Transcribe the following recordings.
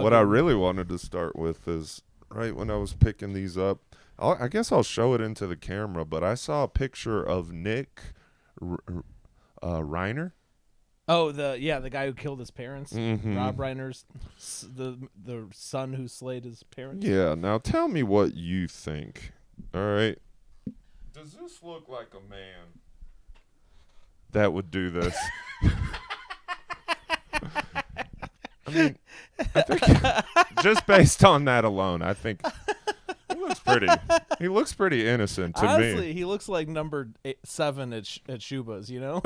what I really wanted to start with is right when I was picking these up. I guess I'll show it into the camera, but I saw a picture of Nick Reiner. Oh, the guy who killed his parents, Mm-hmm. Rob Reiner's the son who slayed his parents. Yeah. Now tell me what you think. All right. Does this look like a man that would do this? I mean, I think just based on that alone, I think he looks pretty. He looks pretty innocent to Honestly, me. he looks like number 7 at Shuba's. You know,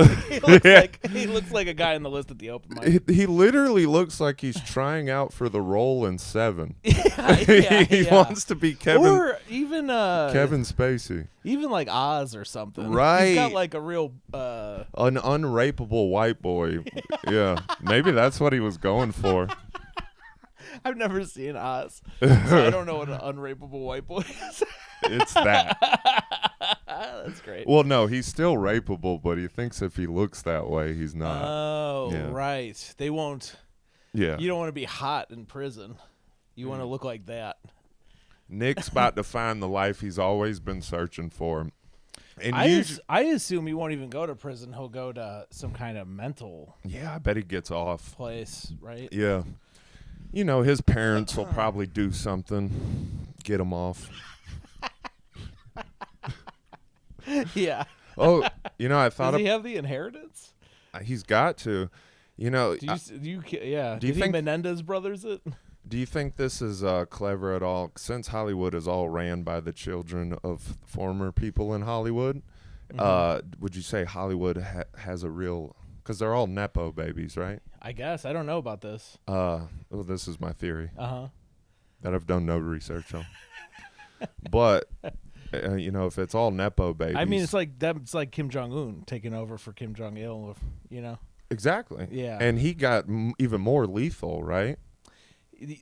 he looks like a guy on the list at the open mic. He literally looks like he's trying out for the role in Seven. He wants to be Kevin. Or even Kevin Spacey. Even like Oz or something. Right. He's got like a real An unrapeable white boy. Yeah. Maybe that's what he was going for. I've never seen Oz, so I don't know what an unrapeable white boy is. It's that. That's great. Well, no, he's still rapeable, but he thinks if he looks that way, he's not. Oh, Yeah. right. They won't. Yeah. You don't want to be hot in prison. You want to look like that. Nick's about to find the life he's always been searching for. And I assume he won't even go to prison. He'll go to some kind of mental yeah, I bet he gets off. place, right? Yeah. You know, his parents will probably do something, get him off. Yeah. Oh, you know, I thought Does he have the inheritance? he's got to. You know, Do you yeah. Do you Did think- he Menendez brothers it? do you think this is clever at all? Since Hollywood is all ran by the children of former people in Hollywood, would you say Hollywood has a real... Because they're all Nepo babies, right? I guess. I don't know about this. Well, this is my theory Uh-huh. that I've done no research on. But, you know, if it's all Nepo babies... I mean, it's like Kim Jong-un taking over for Kim Jong-il, you know? Exactly. Yeah. And he got even more lethal, right?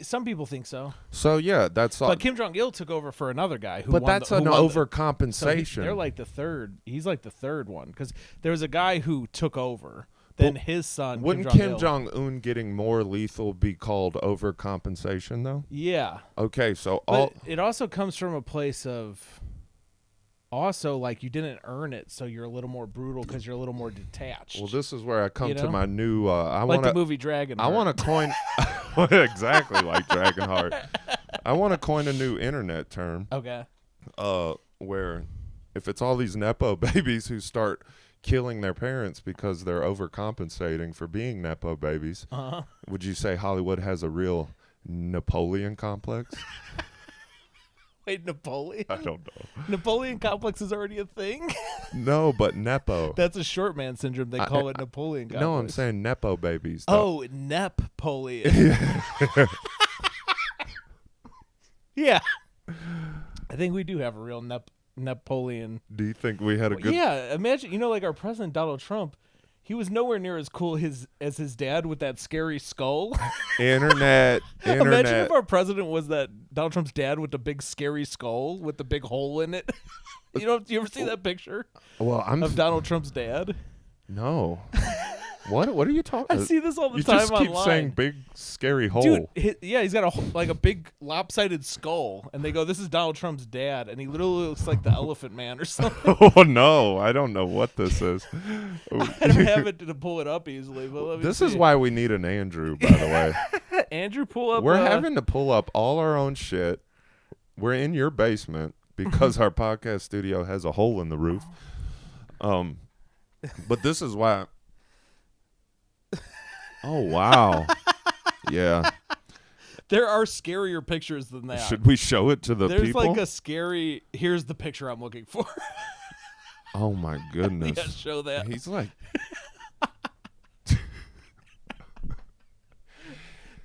Some people think so. So, yeah, that's all. But Kim Jong-il took over for another guy who But won that's the, who an won the- overcompensation. So they're like the third. He's like the third one because there was a guy who took over. Then his son. Wouldn't Kim Kim Jong-il. Jong-un getting more lethal be called overcompensation, though? Yeah, Okay, so but it also comes from a place of. Also, like you didn't earn it, so you're a little more brutal because you're a little more detached. well, this is where I come You to know? my new. I like want the to. movie Dragon. I want to coin. Exactly like Dragonheart. I want to coin a new internet term. Okay. Where if it's all these Nepo babies who start killing their parents because they're overcompensating for being Nepo babies, would you say Hollywood has a real Nepo-leon Complex? Wait, Napoleon? I don't know. Nepo-leon Complex is already a thing? No, but Nepo. That's a short man syndrome. They call it Napoleon Complex. No, I'm saying Nepo babies. Though. Oh, Nep-polion. Yeah. I think we do have a real Napoleon. Do you think we had a good... Yeah, imagine, like our president, Donald Trump, he was nowhere near as cool as his dad with that scary skull. Internet. Imagine if our president was that Donald Trump's dad with the big scary skull with the big hole in it. Do you ever see that picture Well, of Donald Trump's dad? No. What are you talking? I see this all the you time just keep online. saying big scary hole. Dude, he's got a big lopsided skull, and they go, "This is Donald Trump's dad," and he literally looks like the Elephant Man or something. Oh no, I don't know what this is. I don't have it to pull it up easily, but let me This see. is why we need an Andrew, by the way. Andrew, pull up. We're having to pull up all our own shit. We're in your basement because our podcast studio has a hole in the roof. But this is why. Oh wow, yeah. There are scarier pictures than that. Should we show it to the There's people? like a scary. Here's the picture I'm looking for. Oh my goodness. Yeah, show that. He's like.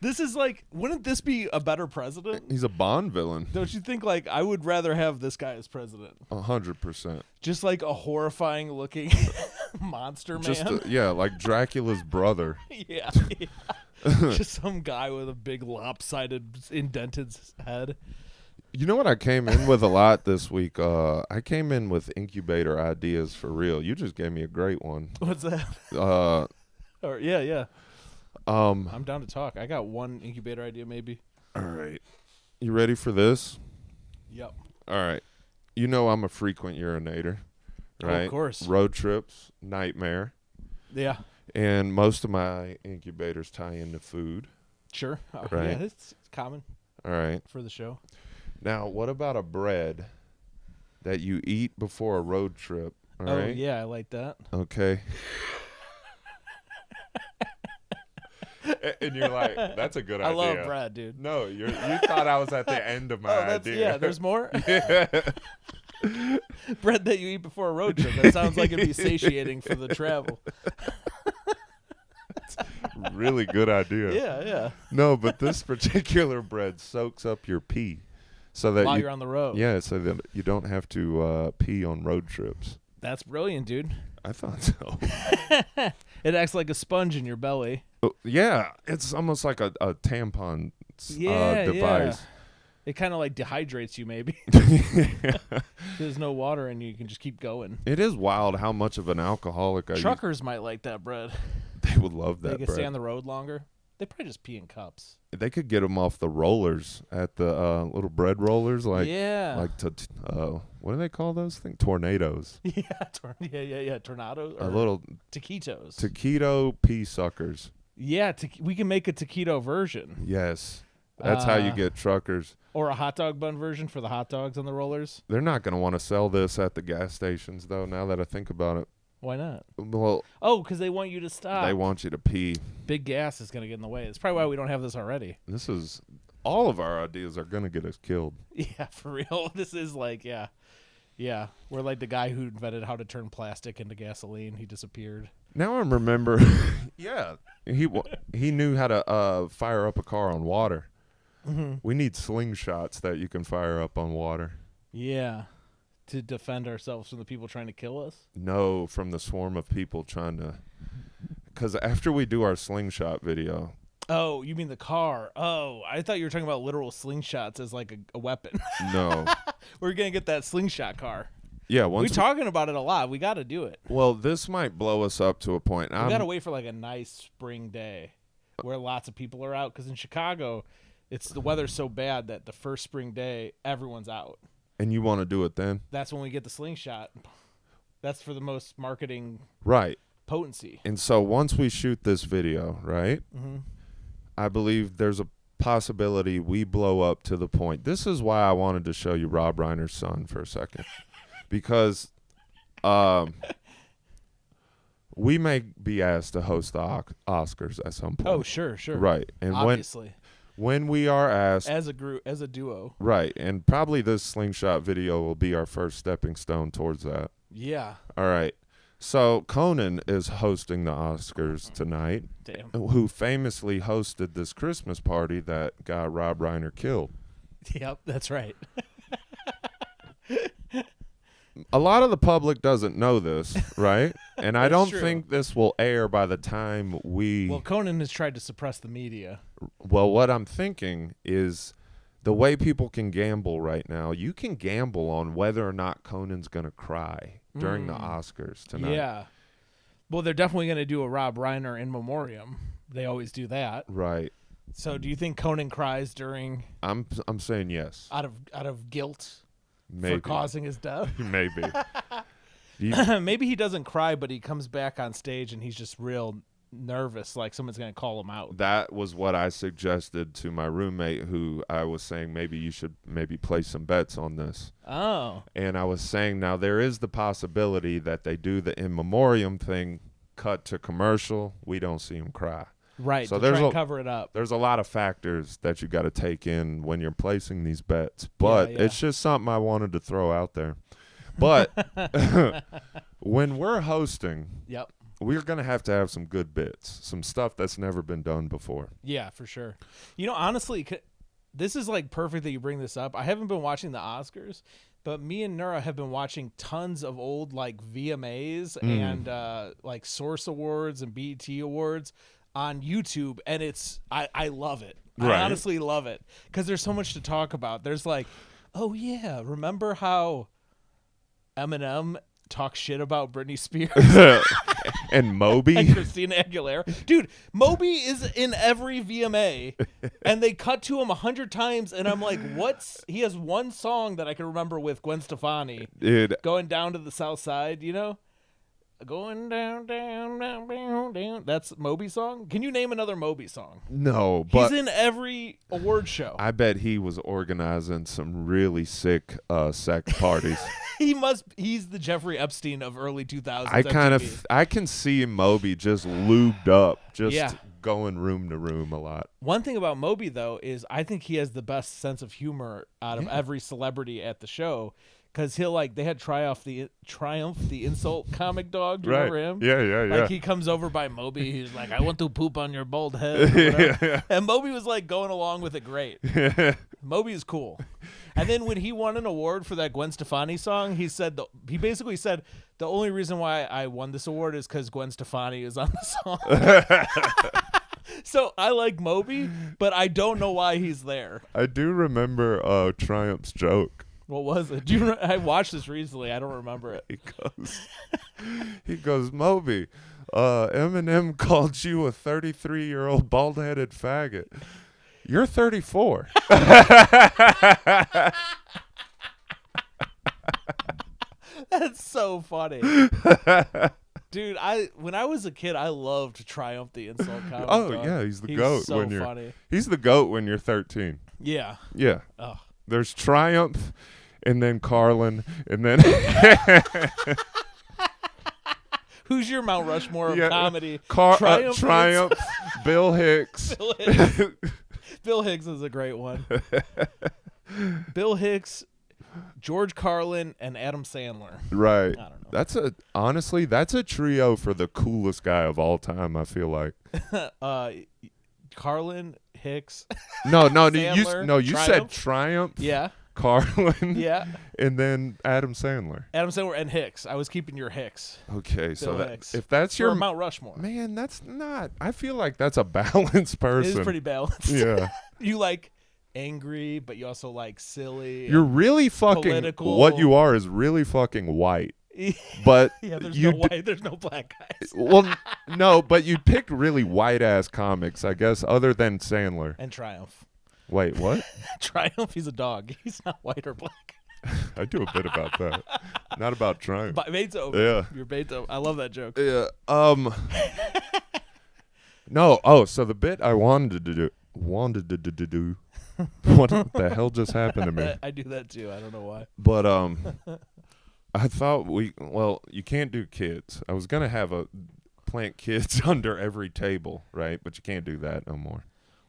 This is like, wouldn't this be a better president? He's a Bond villain. Don't you think? Like, I would rather have this guy as president. 100%. Just like a horrifying looking monster man. Just like Dracula's brother. Yeah. Just some guy with a big lopsided, indented head. You know what I came in with a lot this week? I came in with incubator ideas for real. You just gave me a great one. What's that? Uh, Or yeah. I'm down to talk. I got one incubator idea, maybe. All right. You ready for this? Yep. All right. You know I'm a frequent urinator, right? Oh, of course. Road trips, nightmare. Yeah. And most of my incubators tie into food. Sure. Right. Yeah, it's common All right. for the show. Now, what about a bread that you eat before a road trip? All right. Yeah, I like that. Okay. And you're like, that's a good idea. I love bread, dude. No, you thought I was at the end of my idea. Yeah, there's more? Yeah. Bread that you eat before a road trip. That sounds like it'd be satiating for the travel. Really good idea. Yeah. No, but this particular bread soaks up your pee. So that While you're on the road. Yeah, so that you don't have to pee on road trips. That's brilliant, dude. I thought so. It acts like a sponge in your belly. Yeah, it's almost like a tampon device. Yeah. It kind of like dehydrates you, maybe. There's no water in you. You can just keep going. It is wild how much of an alcoholic I Truckers might like that bread. They would love that They could bread. stay on the road longer. They probably just pee in cups. They could get them off the rollers at the little bread rollers, what do they call those things? Tornadoes. Yeah. Tornadoes. A little taquitos. taquito pea suckers. Yeah, we can make a taquito version. Yes, that's how you get truckers. Or a hot dog bun version for the hot dogs on the rollers. They're not going to want to sell this at the gas stations, though. Now that I think about it. Why not? Well, because they want you to stop. They want you to pee. Big gas is going to get in the way. That's probably why we don't have this already. This is all of our ideas are going to get us killed. Yeah, for real. This is like, yeah. We're like the guy who invented how to turn plastic into gasoline. He disappeared. Now I remember. Yeah, he knew how to fire up a car on water. Mm-hmm. We need slingshots that you can fire up on water. Yeah. To defend ourselves from the people trying to kill us? No, from the swarm of people trying to. Because after we do our slingshot video. Oh, you mean the car? Oh, I thought you were talking about literal slingshots as like a weapon. No. We're going to get that slingshot car. Yeah, we're talking about it a lot. We got to do it. Well, this might blow us up to a point. We got to wait for like a nice spring day where lots of people are out. Because in Chicago, the weather's so bad that the first spring day, everyone's out. And you want to do it then? That's when we get the slingshot. That's for the most marketing potency. And so once we shoot this video, right, I believe there's a possibility we blow up to the point. This is why I wanted to show you Rob Reiner's son for a second. Because we may be asked to host the Oscars at some point. Oh, sure. Right. And obviously. When we are asked as a group, as a duo, right, and probably this slingshot video will be our first stepping stone towards that. Yeah. All right. So Conan is hosting the Oscars tonight. Damn. Who famously hosted this Christmas party that got Rob Reiner killed. Yep, that's right. A lot of the public doesn't know this, right? And I don't think this will air by the time we... Well, Conan has tried to suppress the media. Well, what I'm thinking is the way people can gamble right now, you can gamble on whether or not Conan's going to cry during the Oscars tonight. Yeah. Well, they're definitely going to do a Rob Reiner in memoriam. They always do that. Right. So do you think Conan cries during... I'm saying yes. Out of guilt? Maybe. For causing his death? Maybe. Maybe he doesn't cry, but he comes back on stage and he's just real nervous, like someone's going to call him out. That was what I suggested to my roommate, who I was saying maybe you should place some bets on this. Oh. And I was saying now there is the possibility that they do the in memoriam thing, cut to commercial, we don't see him cry. Right, so try and cover it up. There's a lot of factors that you got to take in when you're placing these bets. But it's just something I wanted to throw out there. But when we're hosting, we're going to have some good bits, some stuff that's never been done before. Yeah, for sure. You know, honestly, this is like perfect that you bring this up. I haven't been watching the Oscars, but me and Nura have been watching tons of old like VMAs and like Source Awards and BET Awards on YouTube, and I love it. I honestly love it because there's so much to talk about. There's like, oh yeah, remember how Eminem talks shit about Britney Spears? And Moby. And Christina Aguilera. Dude, Moby is in every VMA, and they cut to him 100 times, and I'm like, what's... He has one song that I can remember with Gwen Stefani. Dude. Going down to the south side, you know? Going down, down, down, down, down. That's Moby's song? Can you name another Moby song? No, but... He's in every award show. I bet he was organizing some really sick sex parties. He's the Jeffrey Epstein of early 2000s. I can see Moby just lubed up, going room to room a lot. One thing about Moby, though, is I think he has the best sense of humor out of every celebrity at the show. Because they had Triumph the insult comic dog. Do you remember him? Yeah. Like, he comes over by Moby. He's like, I want to poop on your bald head. Yeah. And Moby was, like, going along with it great. Moby is cool. And then when he won an award for that Gwen Stefani song, he basically said, the only reason why I won this award is because Gwen Stefani is on the song. So I like Moby, but I don't know why he's there. I do remember Triumph's joke. What was it? I watched this recently. I don't remember it. He goes, Moby, Eminem called you a 33-year-old bald-headed faggot. You're 34. That's so funny. Dude, when I was a kid, I loved Triumph the Insult Comic Dog. Yeah, he's the GOAT. So funny. He's the GOAT when you're 13. Yeah. Yeah. Oh. There's Triumph, and then Carlin, and then... Who's your Mount Rushmore of comedy? Triumph, Bill Hicks. Bill Hicks is a great one. Bill Hicks, George Carlin, and Adam Sandler. Right. I don't know. Honestly, that's a trio for the coolest guy of all time, I feel like. Carlin, Hicks. No, Sandler, you said Triumph. Yeah. Carlin. Yeah. And then Adam Sandler. Adam Sandler and Hicks. I was keeping your Hicks. Okay, so Hicks. if that's your Mount Rushmore. Man, that's not. I feel like that's a balanced person. It is pretty balanced. Yeah. You like angry, but you also like silly. You're really fucking political. What you are is really fucking white. But yeah, there's no white, there's no black guys. Well, no, but you picked really white ass comics, I guess, other than Sandler and Triumph. Wait, what? Triumph, he's a dog. He's not white or black. I do a bit about that. Not about Triumph. Beethoven. Yeah. You're Beethoven. I love that joke. Yeah. No. Oh, so the bit I wanted to do. What the hell just happened to me? I do that too. I don't know why. But I thought you can't do kids. I was gonna have plant kids under every table, right? But you can't do that no more.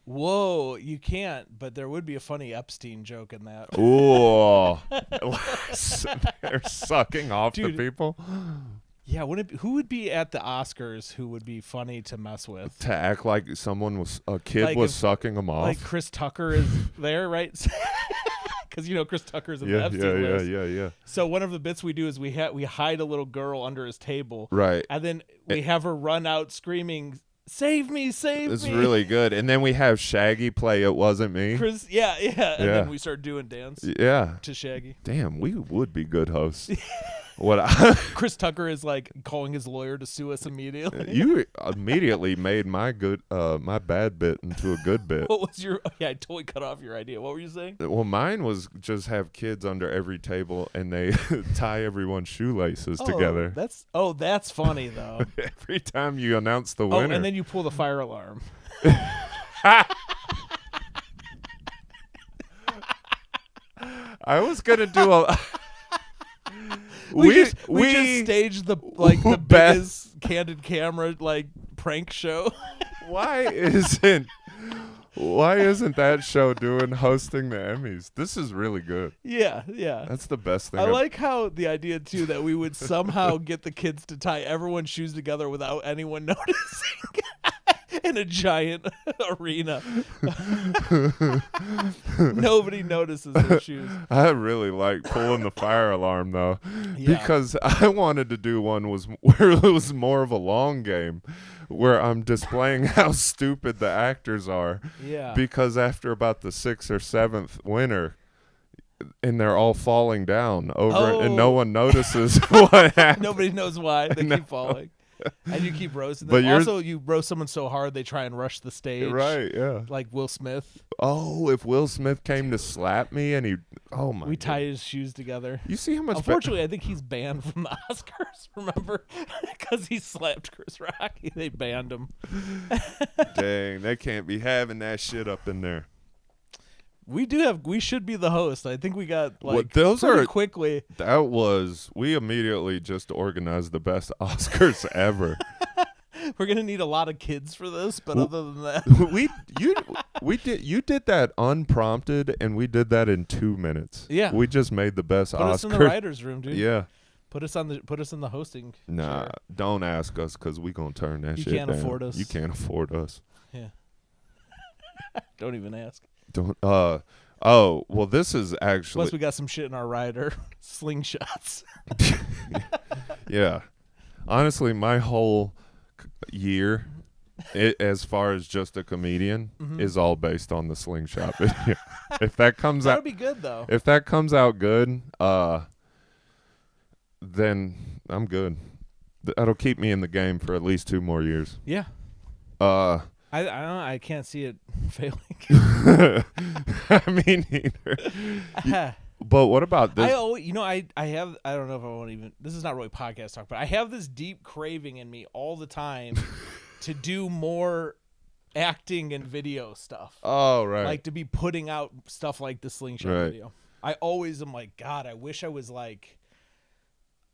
Whoa, you can't, but there would be a funny Epstein joke in that. Oh, they're sucking off the people. Yeah, who would be at the Oscars who would be funny to mess with? To act like a kid was sucking them off. Like Chris Tucker is there, right? Because Chris Tucker's in the Epstein list. Yeah. So one of the bits we do is we hide a little girl under his table, right? And then we have her run out screaming, "Save me, save me." It's really good. And then we have Shaggy play It Wasn't Me. Chris, yeah. And then we start doing dance to Shaggy. Damn, we would be good hosts. Chris Tucker is like calling his lawyer to sue us immediately. You immediately made my bad bit into a good bit. What was your... I totally cut off your idea. What were you saying? Well, mine was just have kids under every table and they tie everyone's shoelaces together. That's funny, though. Every time you announce the winner. Oh, and then you pull the fire alarm. I was going to do We just staged the biggest candid camera prank show. Why isn't that show hosting the Emmys? This is really good. Yeah. That's the best thing. I like how the idea too that we would somehow get the kids to tie everyone's shoes together without anyone noticing. In a giant arena. Nobody notices their shoes. I really like pulling the fire alarm, though, because I wanted to do one where it was more of a long game, where I'm displaying how stupid the actors are. Yeah. Because after about the 6th or 7th winner, and they're all falling down and no one notices what happened. Nobody knows why they keep falling. And you keep roasting But them. Also, you roast someone so hard they try and rush the stage. Right, yeah. Like Will Smith. Oh, if Will Smith came to slap me and we tie his shoes together. You see how much Unfortunately, I think he's banned from the Oscars, remember? Because he slapped Chris Rock. They banned him. Dang, they can't be having that shit up in there. We should be the host. I think we got quickly. We immediately just organized the best Oscars ever. We're gonna need a lot of kids for this, but other than that, you did that unprompted, and we did that in 2 minutes. Yeah, we just made the best Oscars. Put us in the writers' room, dude. Yeah, put us in the hosting. Nah, chair. Don't ask us because we gonna turn that shit down. You can't afford us. You can't afford us. Yeah. Don't even ask. Don't. Oh, well, this is actually. Plus, we got some shit in our rider. Slingshots. Yeah. Honestly, my whole year, as far as just a comedian, is all based on the slingshot video. If that comes That'll be good, though. If that comes out good, then I'm good. That'll keep me in the game for at least 2 more years. Yeah. I don't know. I can't see it failing. I mean, neither. But what about this? I have. I don't know if I want to even. This is not really podcast talk, but I have this deep craving in me all the time to do more acting and video stuff. Oh, right. Like to be putting out stuff like the slingshot video. I always am like, God, I wish I was like.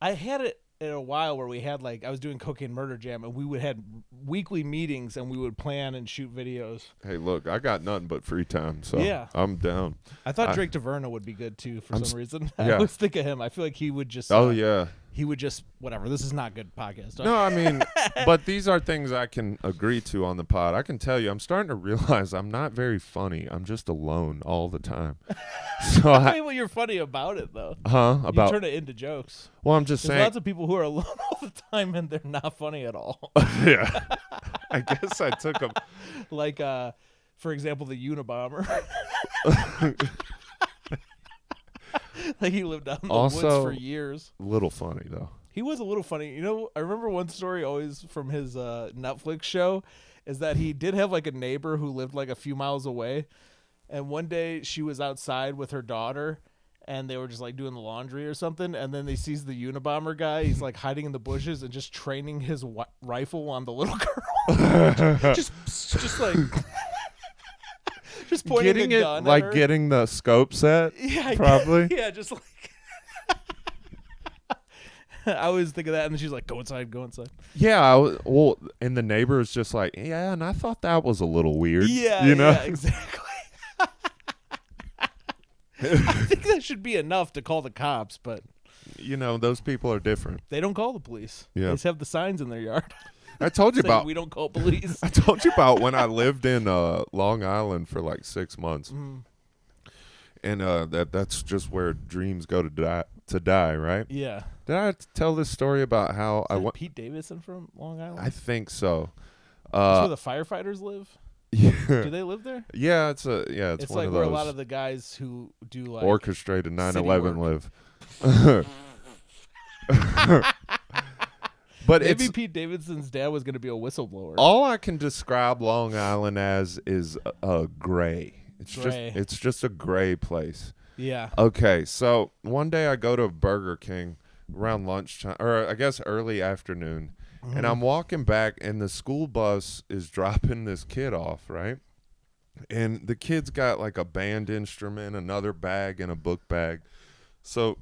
I had it in a while where we had I was doing Cocaine Murder Jam, and we would had weekly meetings, and we would plan and shoot videos. Hey, look, I got nothing but free time, so yeah. I'm down. I thought Drake Taverna would be good too for some reason. Yeah. I always think of him. I feel like he would just. Yeah. He would just whatever. This is not good podcast. No, I mean, but these are things I can agree to on the pod. I can tell you, I'm starting to realize I'm not very funny. I'm just alone all the time. So well, you're funny about it though. About you turn it into jokes. Well, I'm just saying. There's lots of people who are alone all the time and they're not funny at all. Yeah, I guess I took them. For example, the Unabomber. He lived out in the woods for years. A little funny though. He was a little funny. I remember one story always from his Netflix show is that he did have a neighbor who lived a few miles away. And one day she was outside with her daughter and they were just doing the laundry or something. And then they sees the Unabomber guy. He's hiding in the bushes and just training his rifle on the little girl. just just pointing getting a gun it at her. Getting the scope set. Yeah, probably. Yeah, just I always think of that, and then she's like, "Go inside, go inside." Yeah, and the neighbor is just like, "Yeah," and I thought that was a little weird. Yeah, yeah, exactly. I think that should be enough to call the cops, but those people are different. They don't call the police. Yeah. They just have the signs in their yard. I told you about. We don't call police. I told you about when I lived in Long Island for 6 months, and that's just where dreams go to die, right? Yeah. Did I tell this story about how I went? Pete Davidson from Long Island. I think so. That's where the firefighters live. Yeah. Do they live there? Yeah, it's one of those. Where a lot of the guys who do orchestrated 9/11 live. But maybe Pete Davidson's dad was going to be a whistleblower. All I can describe Long Island as is gray. It's just a gray place. Yeah. Okay, so one day I go to Burger King around lunchtime, or I guess early afternoon, and I'm walking back, and the school bus is dropping this kid off, right? And the kid's got a band instrument, another bag, and a book bag. So,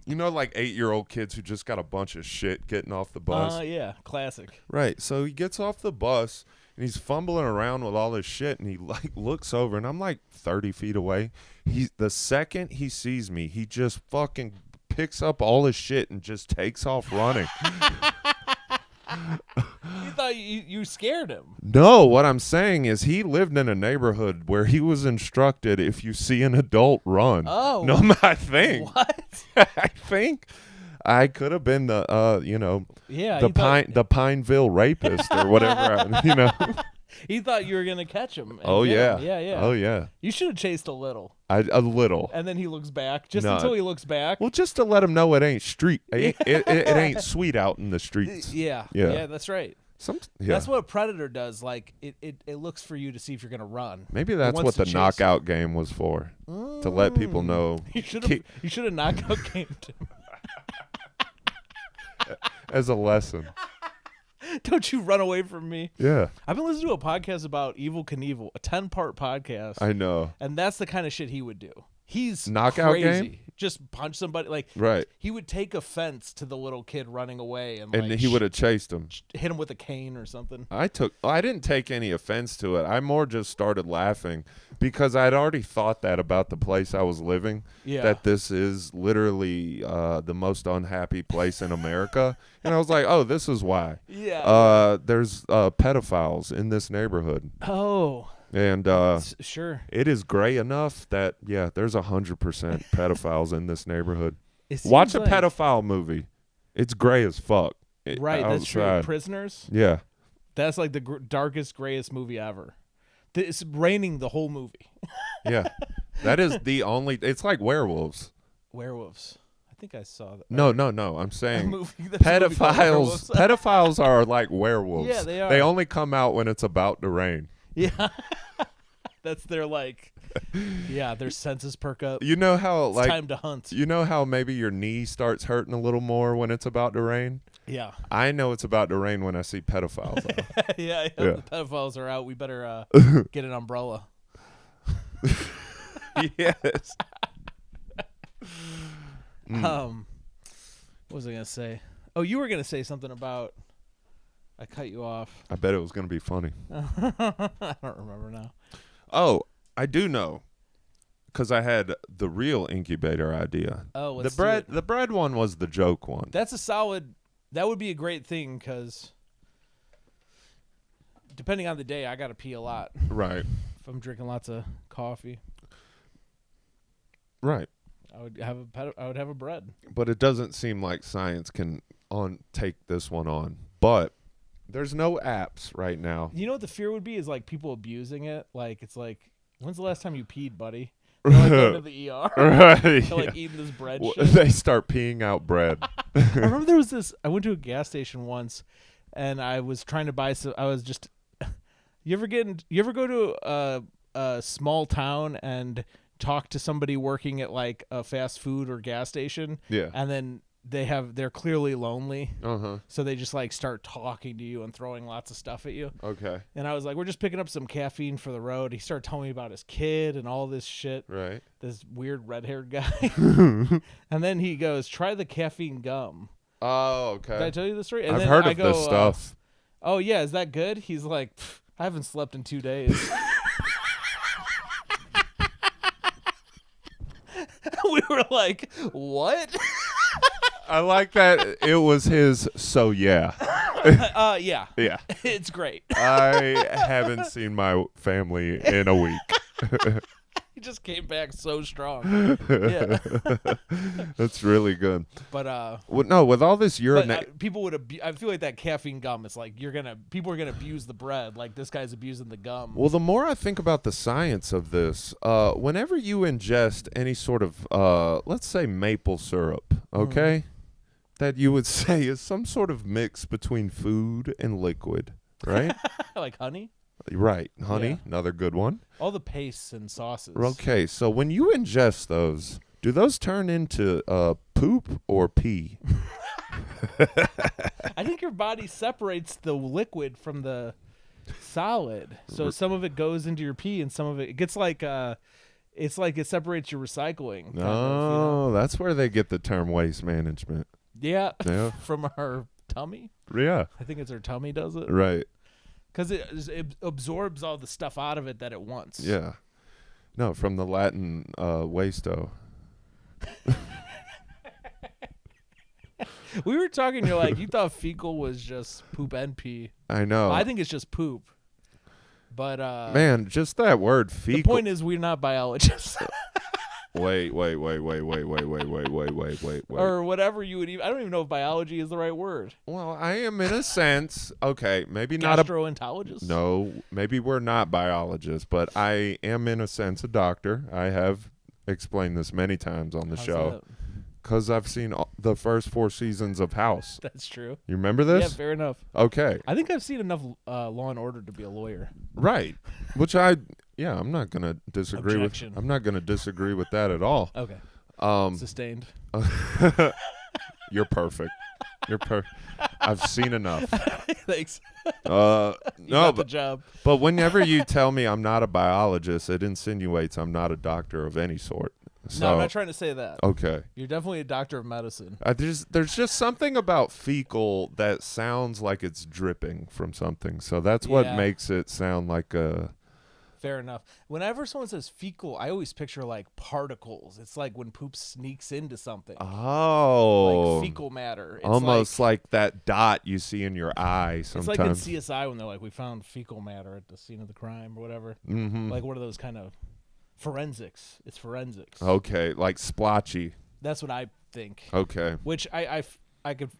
8-year-old kids who just got a bunch of shit getting off the bus. Yeah, classic. Right. So he gets off the bus and he's fumbling around with all this shit, and he looks over, and I'm 30 feet away. The second he sees me, he just fucking picks up all his shit and just takes off running. You thought you scared him. No, what I'm saying is he lived in a neighborhood where he was instructed, if you see an adult, run. Oh. No, I think. What? I think I could have been the yeah, the Pineville rapist or whatever. He thought you were gonna catch him. And Oh yeah. Him. Yeah. Oh yeah. You should have chased a little. A little. And then he looks back, just until he looks back. Well, just to let him know it ain't street. It ain't sweet out in the streets. Yeah, that's right. That's what a predator does. Like it looks for you to see if you're gonna run. Maybe that's what the knockout game was for, to let people know. You should have knockout gamed him. As a lesson. Don't you run away from me. Yeah. I've been listening to a podcast about Evel Knievel, a 10-part podcast. I know. And that's the kind of shit he would do. He's knockout crazy. game? Just punch somebody. Like, right. He would take offense to the little kid running away. And he would have chased him. Hit him with a cane or something. I didn't take any offense to it. I more just started laughing because I'd already thought that about the place I was living. Yeah. That this is literally the most unhappy place in America. And I was like, oh, this is why. Yeah. There's pedophiles in this neighborhood. Oh. And sure, it is gray enough that there's 100% pedophiles in this neighborhood. Watch a pedophile movie; it's gray as fuck. Right, outside. That's true. Prisoners. Yeah, that's like the darkest, grayest movie ever. It's raining the whole movie. Yeah, that is the only. It's like werewolves. Werewolves. I think I saw that. No. I'm saying pedophiles. Pedophiles are like werewolves. Yeah, they are. They only come out when it's about to rain. Yeah, that's their their senses perk up. You know how it's time to hunt. You know how maybe your knee starts hurting a little more when it's about to rain? Yeah. I know it's about to rain when I see pedophiles. yeah. The pedophiles are out. We better get an umbrella. Yes. What was I gonna say? Oh, you were gonna say something about. I cut you off. I bet it was going to be funny. I don't remember now. Oh, I do know, because I had the real incubator idea. Oh, the bread one was the joke one. That's a solid. That would be a great thing because, depending on the day, I got to pee a lot. Right. If I'm drinking lots of coffee. Right. I would have a bread. But it doesn't seem like science can take this one on. But there's no apps right now. You know what the fear would be is like people abusing it. Like it's like, when's the last time you peed, buddy? They're like going to the ER. Right. They're like eating this bread shit. They start peeing out bread. I remember there was this. I went to a gas station once, and I was trying to buy some. I was just. You ever go to a small town and talk to somebody working at like a fast food or gas station? Yeah. And then they're clearly lonely. Uh-huh. So they just like start talking to you and throwing lots of stuff at you. Okay. And I was like, we're just picking up some caffeine for the road. He started telling me about his kid and all this shit. Right. This weird red-haired guy. And then he goes, try the caffeine gum. Oh, okay. Did I tell you the story? And I've then heard I of go, this stuff. Oh, yeah, is that good? He's like, I haven't slept in 2 days. We were like, what? I like that it was his, so yeah. Yeah. Yeah. It's great. I haven't seen my family in a week. He just came back so strong. Yeah. That's really good. But no, with all this people would I feel like that caffeine gum is like people are gonna abuse the bread, like this guy's abusing the gum. Well, the more I think about the science of this, whenever you ingest any sort of let's say maple syrup, okay? That you would say is some sort of mix between food and liquid, right? Like honey? Right. Honey, another good one. All the pastes and sauces. Okay, so when you ingest those, do those turn into poop or pee? I think your body separates the liquid from the solid. So some of it goes into your pee and some of it gets like it's like it separates your recycling. That's where they get the term waste management. Yeah. From our tummy. Yeah. I think it's our tummy does it. Right. Because it absorbs all the stuff out of it that it wants. Yeah. No, from the Latin wasto. We were talking, you're like, you thought fecal was just poop and pee. I know. I think it's just poop. But man, just that word fecal. The point is we're not biologists. Wait. Or whatever you would even. I don't even know if biology is the right word. Well, I am in a sense. Okay, maybe not a gastroenterologist. No, maybe we're not biologists, but I am in a sense a doctor. I have explained this many times on the show because I've seen the first 4 seasons of House. That's true. You remember this? Yeah, fair enough. Okay. I think I've seen enough Law and Order to be a lawyer. Right. Which I'm not gonna disagree Objection. with. I'm not gonna disagree with that at all. Okay. Sustained. You're perfect. I've seen enough. Thanks. No, got the job. But whenever you tell me I'm not a biologist, it insinuates I'm not a doctor of any sort. So, no, I'm not trying to say that. Okay. You're definitely a doctor of medicine. There's just something about fecal that sounds like it's dripping from something. So that's what makes it sound like a... Fair enough. Whenever someone says fecal, I always picture like particles. It's like when poop sneaks into something. Oh. Like fecal matter. It's almost like that dot you see in your eye sometimes. It's like in CSI when they're like, we found fecal matter at the scene of the crime or whatever. Mm-hmm. Like one of those kind of forensics. It's forensics. Okay, like splotchy. That's what I think. Okay. Which I could,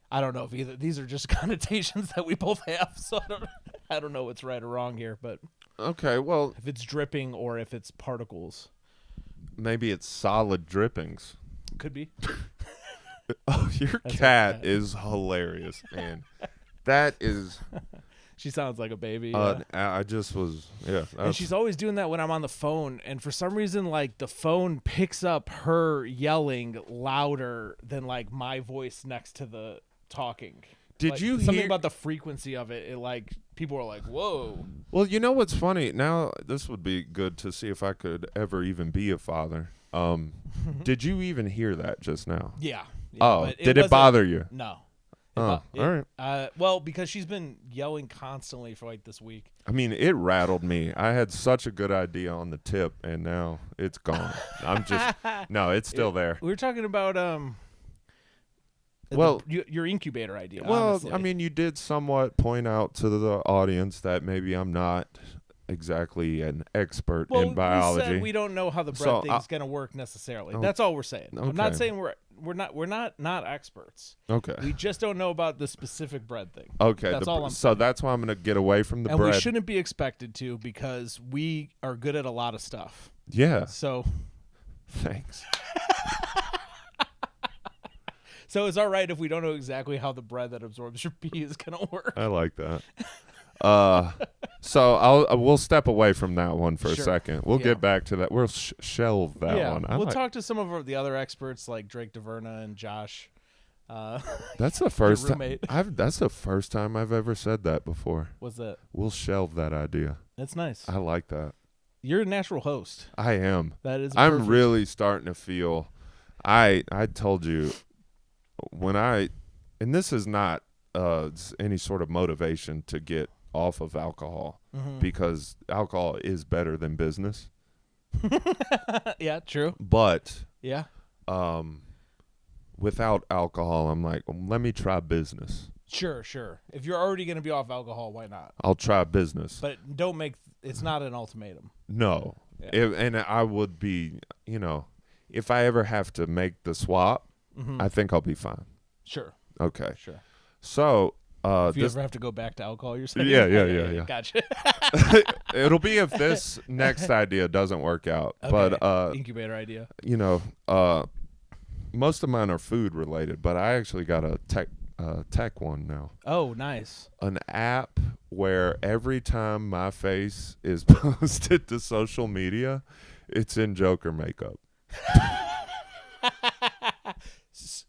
I don't know if either. These are just connotations that we both have, so I don't know what's right or wrong here, but okay, well, if it's dripping or if it's particles, maybe it's solid drippings. Could be. Oh, your cat is hilarious, man. That is. She sounds like a baby. I just was, and she's always doing that when I'm on the phone, and for some reason, like the phone picks up her yelling louder than like my voice next to the talking. Did you hear something about the frequency of it? It like people are like, "Whoa." Well, you know what's funny? Now this would be good to see if I could ever even be a father. Did you even hear that just now? Yeah. Oh, did it bother you? No. Oh, all right. Well, because she's been yelling constantly for like this week. I mean, it rattled me. I had such a good idea on the tip, and now it's gone. No, it's still there. We were talking about your incubator idea. Well, honestly. I mean, you did somewhat point out to the audience that maybe I'm not exactly an expert in biology. We said we don't know how the bread thing's going to work necessarily. That's all we're saying. Okay. I'm not saying we're not experts. Okay. We just don't know about the specific bread thing. Okay. That's all I'm saying. So that's why I'm going to get away from the bread. And we shouldn't be expected to because we are good at a lot of stuff. Yeah. So. Thanks. So it's all right if we don't know exactly how the bread that absorbs your pee is going to work. I like that. So we'll step away from that one for a second. We'll get back to that. We'll shelve that one. We'll talk to some of the other experts like Drake DeVerna and Josh. That's the first time. That's the first time I've ever said that before. What's that? We'll shelve that idea. That's nice. I like that. You're a natural host. I am. That is. I'm really starting to feel. I told you and this is not any sort of motivation to get off of alcohol because alcohol is better than business. Yeah, true. But without alcohol, I'm like, well, let me try business. Sure. If you're already going to be off alcohol, why not? I'll try business. But it's not an ultimatum. No. Yeah. And I would be, if I ever have to make the swap, I think I'll be fine. Sure. Okay. Sure. So, if you ever have to go back to alcohol, you're saying? Yeah. Gotcha. It'll be if this next idea doesn't work out. Okay. But incubator idea. Most of mine are food related, but I actually got a tech one now. Oh, nice. An app where every time my face is posted to social media, it's in Joker makeup.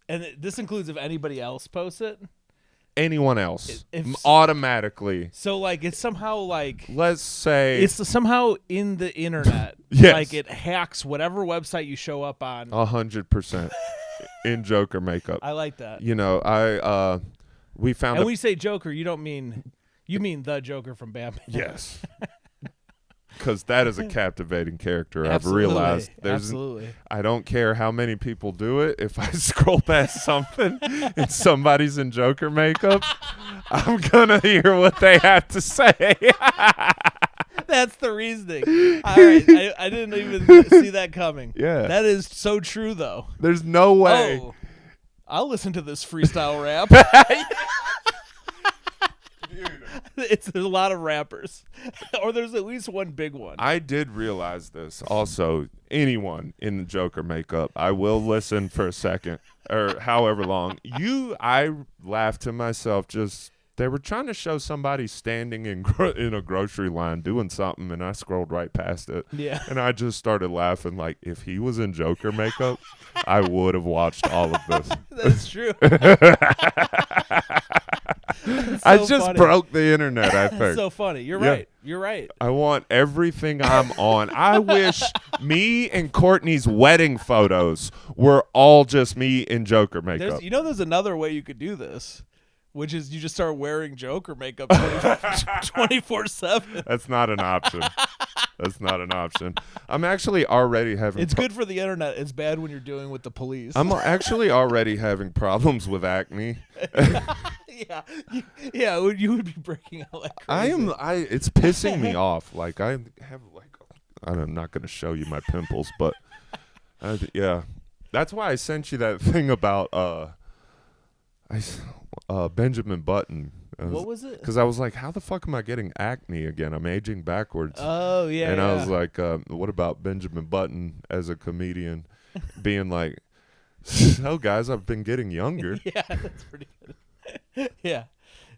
And this includes if anybody else posts it? Anyone else. Automatically. So, like, it's somehow, like... Let's say... It's somehow in the internet. Yes. Like, it hacks whatever website you show up on. 100% in Joker makeup. I like that. We found... And when you say Joker, you don't mean... You mean the Joker from Batman. Yes. Because that is a captivating character. Absolutely. I've realized Absolutely. I don't care how many people do it. If I scroll past something and somebody's in Joker makeup, I'm gonna hear what they have to say. That's the reasoning. All right, I didn't even see that coming. Yeah. That is so true, though. There's no way. Oh, I'll listen to this freestyle rap. There's a lot of rappers, or there's at least one big one. I did realize this. Also, anyone in the Joker makeup, I will listen for a second or however long. I laughed to myself. They were trying to show somebody standing in a grocery line doing something, and I scrolled right past it. Yeah. And I just started laughing. Like, if he was in Joker makeup, I would have watched all of this. That's true. I just broke the internet, I think. That's so funny. You're right. You're right. I want everything I'm on. I wish me and Courtney's wedding photos were all just me in Joker makeup. There's another way you could do this, which is you just start wearing Joker makeup 24/7. That's not an option. That's not an option. I'm actually already having... It's good for the internet. It's bad when you're dealing with the police. I'm actually already having problems with acne. Yeah, you would be breaking out like crazy. It's pissing me off. Like, I have, like... I'm not going to show you my pimples, but... yeah. That's why I sent you that thing about... Benjamin Button. What was it? Because I was like, how the fuck am I getting acne again? I'm aging backwards. Oh, yeah. And I was like, what about Benjamin Button as a comedian being like, oh, guys, I've been getting younger. Yeah, that's pretty good. Yeah.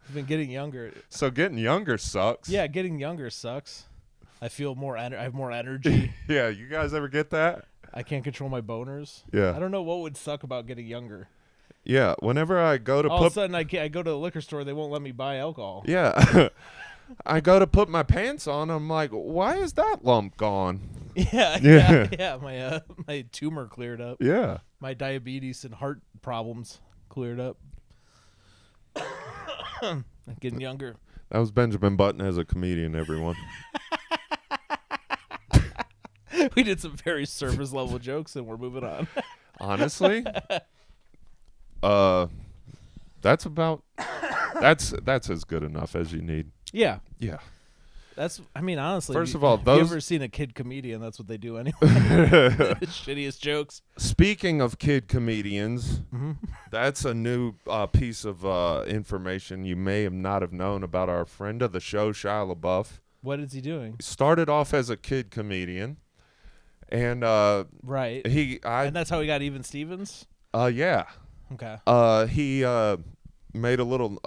I've been getting younger. So getting younger sucks. Yeah, getting younger sucks. I feel I have more energy. Yeah, you guys ever get that? I can't control my boners. Yeah. I don't know what would suck about getting younger. Yeah, whenever I go to all of a sudden I go to the liquor store, they won't let me buy alcohol. Yeah. I go to put my pants on, I'm like, why is that lump gone? Yeah. My tumor cleared up. Yeah. My diabetes and heart problems cleared up. Getting younger. That was Benjamin Button as a comedian, everyone. We did some very surface level jokes and we're moving on. Honestly, that's as good enough as you need. Yeah. Yeah. Honestly. First of all, if you ever seen a kid comedian, that's what they do anyway. Shittiest jokes. Speaking of kid comedians, that's a new piece of information you may not have known about our friend of the show, Shia LaBeouf. What is he doing? He started off as a kid comedian, and right. And that's how he got Even Stevens. Yeah. Okay. He made a little.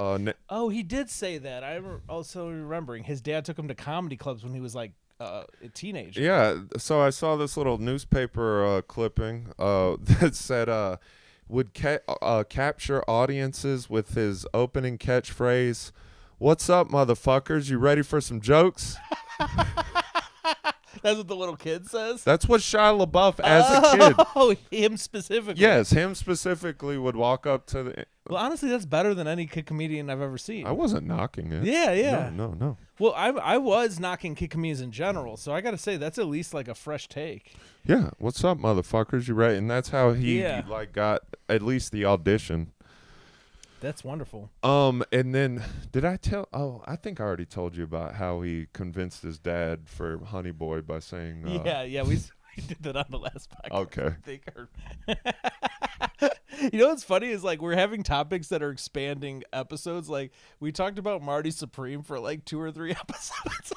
He did say that. I'm also remembering his dad took him to comedy clubs when he was like a teenager. Yeah. So I saw this little newspaper clipping that said would capture audiences with his opening catchphrase, "What's up, motherfuckers? You ready for some jokes?" That's what the little kid says? That's what Shia LaBeouf as a kid. Oh, him specifically. Yes, him specifically would walk up to the... Well, honestly, that's better than any kid comedian I've ever seen. I wasn't knocking it. Yeah. No. Well, I was knocking kid comedians in general, so I got to say that's at least like a fresh take. Yeah, what's up, motherfuckers? You right? And that's how he got at least the audition. That's wonderful. And then did I tell? Oh, I think I already told you about how he convinced his dad for Honey Boy by saying. Yeah, we did that on the last podcast. Okay. I think. You know what's funny is like we're having topics that are expanding episodes. Like we talked about Marty Supreme for like 2 or 3 episodes.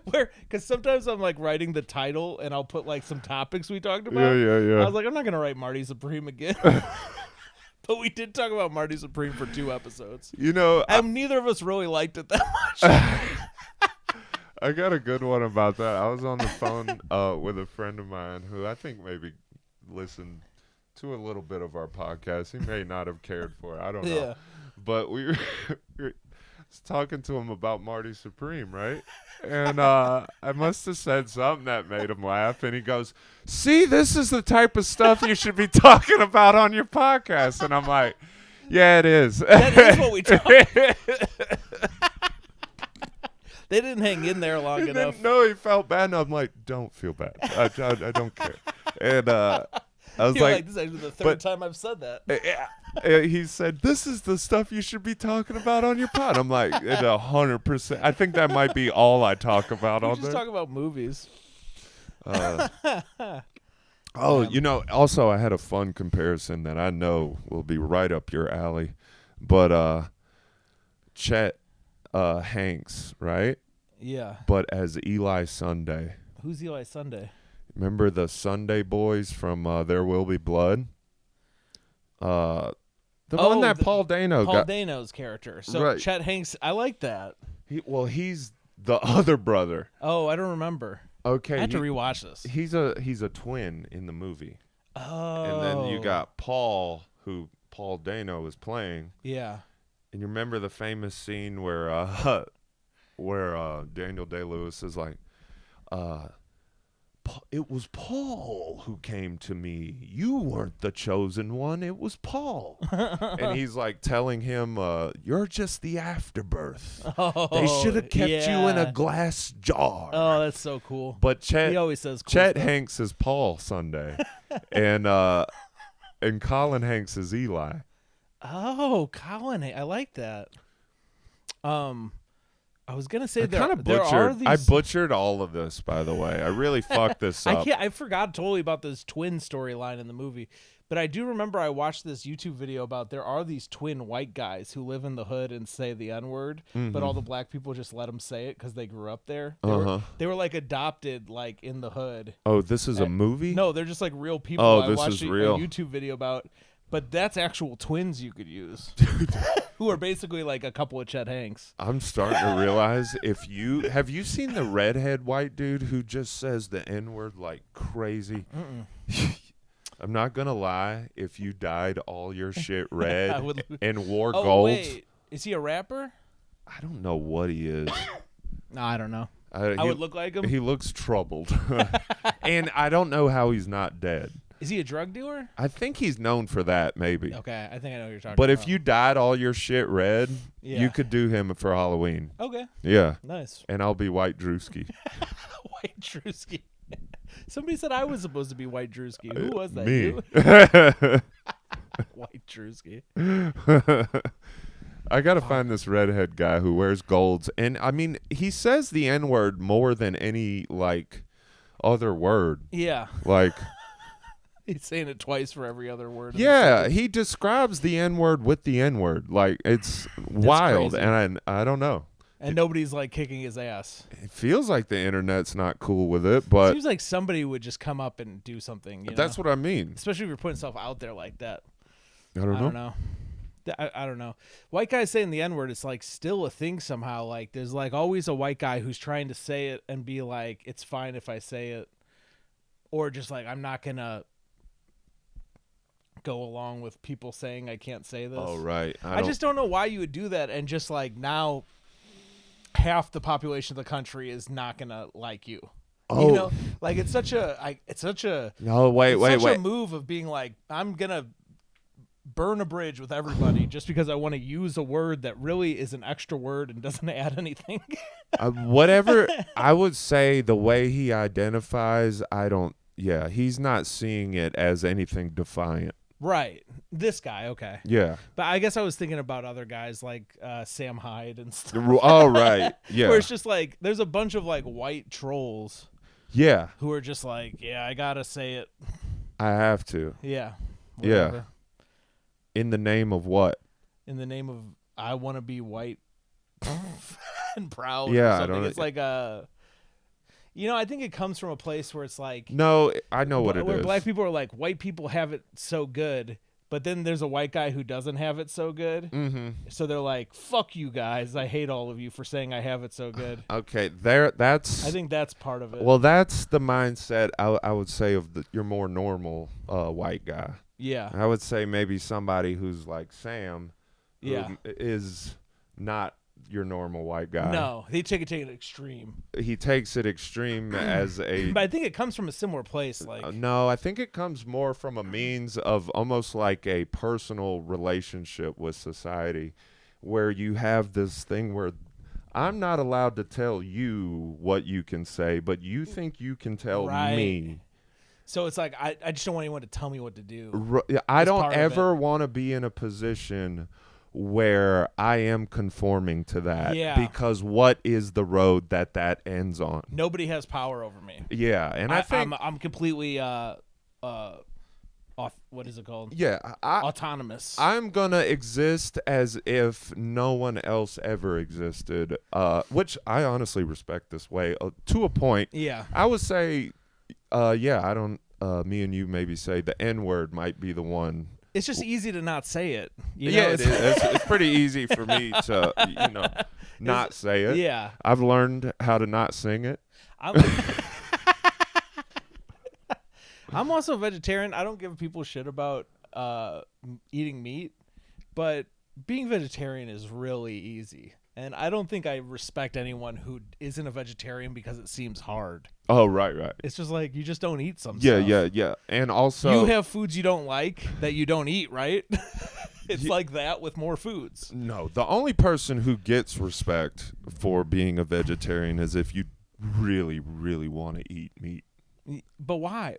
Because sometimes I'm like writing the title and I'll put like some topics we talked about. Yeah. I was like, I'm not gonna write Marty Supreme again. But we did talk about Marty Supreme for 2 episodes. You know, and neither of us really liked it that much. I got a good one about that. I was on the phone with a friend of mine who I think maybe listened to a little bit of our podcast. He may not have cared for it. I don't know. Yeah. But we were talking to him about Marty Supreme, right? And I must have said something that made him laugh. And he goes, "See, this is the type of stuff you should be talking about on your podcast." And I'm like, yeah, it is. That is what we talk about. They didn't hang in there long enough. No, he felt bad. And I'm like, don't feel bad. I don't care. And I was like, this is actually the third time I've said that. He said, "This is the stuff you should be talking about on your pod." I'm like, "It's 100%." I think that might be all I talk about You on just there. talk about movies. Also I had a fun comparison that I know will be right up your alley. But Chet Hanks, right? Yeah. But as Eli Sunday. Who's Eli Sunday? Remember the Sunday boys from There Will Be Blood? The one that Paul Dano got. Paul Dano's character. So Right. Chet Hanks, I like that. He's the other brother. Oh, I don't remember. Okay. I have to rewatch this. He's a twin in the movie. Oh. And then you got Paul, who Paul Dano is playing. Yeah. And you remember the famous scene where Daniel Day-Lewis is like, it was Paul who came to me. You weren't the chosen one. It was Paul. And he's like telling him, you're just the afterbirth. Oh, They should have kept you in yeah. a glass jar. Oh, that's so cool. But He always says cool Chet stuff. Hanks is Paul Sunday. and Colin Hanks is Eli. Oh, Colin, I like that. I was gonna say I butchered all of this, by the way. I really fucked this up. I forgot totally about this twin storyline in the movie, but I do remember I watched this YouTube video about there are these twin white guys who live in the hood and say the N-word, but all the black people just let them say it because they grew up there. They were like adopted, like in the hood. Oh, this is a movie? No, they're just like real people. Oh, I this watched is a real. YouTube video about. But that's actual twins you could use, who are basically like a couple of Chet Hanks. I'm starting to realize have you seen the redhead white dude who just says the N-word like crazy? I'm not going to lie. If you dyed all your shit red and wore gold. Wait. Is he a rapper? I don't know what he is. No, I don't know. I would look like him. He looks troubled. And I don't know how he's not dead. Is he a drug dealer? I think he's known for that, maybe. Okay, I think I know what you're talking about. But if you dyed all your shit red, you could do him for Halloween. Okay. Yeah. Nice. And I'll be White Drewski. White Drewski. Somebody said I was supposed to be White Drewski. Who was that? Me. You? White Drewski. I got to find this redhead guy who wears golds. And, I mean, he says the N-word more than any, like, other word. Yeah. Like... He's saying it twice for every other word. Yeah, he describes the N-word with the N-word. Like, it's wild, crazy. and I don't know. And nobody's, like, kicking his ass. It feels like the internet's not cool with it, but... Seems like somebody would just come up and do something, That's what I mean. Especially if you're putting stuff out there like that. I don't know. I don't know. White guys saying the N-word is, like, still a thing somehow. Like, there's, like, always a white guy who's trying to say it and be like, it's fine if I say it. Or just, like, I'm not going to go along with people saying I can't say this. Oh, right. I just don't know why you would do that, and just like now half the population of the country is not gonna like you. Oh. You know, like it's such a No, wait. a move of being like, I'm gonna burn a bridge with everybody just because I want to use a word that really is an extra word and doesn't add anything. Whatever, I would say the way he identifies, he's not seeing it as anything defiant. Right. This guy, okay. Yeah. But I guess I was thinking about other guys like Sam Hyde and stuff. Oh, right. Yeah. Where it's just like, there's a bunch of like white trolls. Yeah. Who are just like, yeah, I gotta say it. I have to. Yeah. Whatever. Yeah. In the name of what? In the name of, I want to be white and proud. Yeah. Or I don't know. It's like a... You know, I think it comes from a place where it's like... No, I know what it is. Where black people are like, white people have it so good, but then there's a white guy who doesn't have it so good. Mm-hmm. So they're like, fuck you guys. I hate all of you for saying I have it so good. Okay, that's... I think that's part of it. Well, that's the mindset, I would say, of your more normal white guy. Yeah. I would say maybe somebody who's like Sam, who is not your normal white guy. No, he take it extreme. He takes it extreme as a... But I think it comes from a similar place. Like no, I think it comes more from a means of almost like a personal relationship with society, where you have this thing where I'm not allowed to tell you what you can say, but you think you can tell me. So it's like I just don't want anyone to tell me what to do. I don't ever want to be in a position where I am conforming to that. Yeah. Because what is the road that ends on? Nobody has power over me. Yeah, and I think I'm completely what is it called? Yeah, autonomous. I'm gonna exist as if no one else ever existed, which I honestly respect this way to a point. Yeah, I would say, I don't. Me and you maybe say the N-word might be the one. It's just easy to not say it. You know? Yeah, it is. It's pretty easy for me to, not say it. Yeah, I've learned how to not sing it. I'm also a vegetarian. I don't give people shit about eating meat, but being vegetarian is really easy. And I don't think I respect anyone who isn't a vegetarian because it seems hard. Oh, right. It's just like you just don't eat some stuff. Yeah. And also, you have foods you don't like that you don't eat, right? It's like that with more foods. No, the only person who gets respect for being a vegetarian is if you really, really want to eat meat. But why?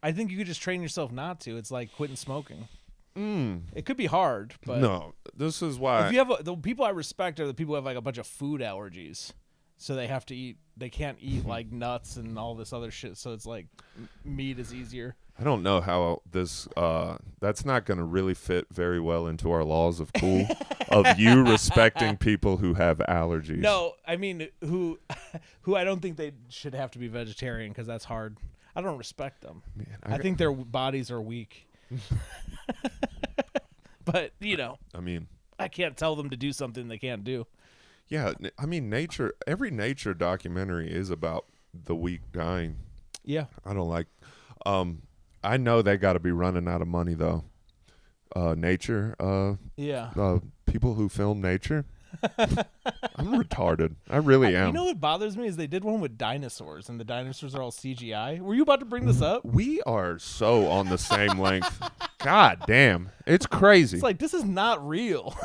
I think you could just train yourself not to. It's like quitting smoking. It could be hard, but no, this is why. If you have the people I respect are the people who have like a bunch of food allergies, so they have to eat. They can't eat like nuts and all this other shit. So it's like meat is easier. I don't know how this. That's not going to really fit very well into our laws of of you respecting people who have allergies. No, I mean who I don't think they should have to be vegetarian because that's hard. I don't respect them. Man, I think their bodies are weak. But I mean, I can't tell them to do something they can't do. Yeah, I mean, every nature documentary is about the weak dying. Yeah, I don't like. I know they got to be running out of money though. Nature. People who film nature. I'm retarded. I really am. You know what bothers me is they did one with dinosaurs, and the dinosaurs are all CGI. Were you about to bring this up? We are so on the same length. God damn. It's crazy. It's like, this is not real.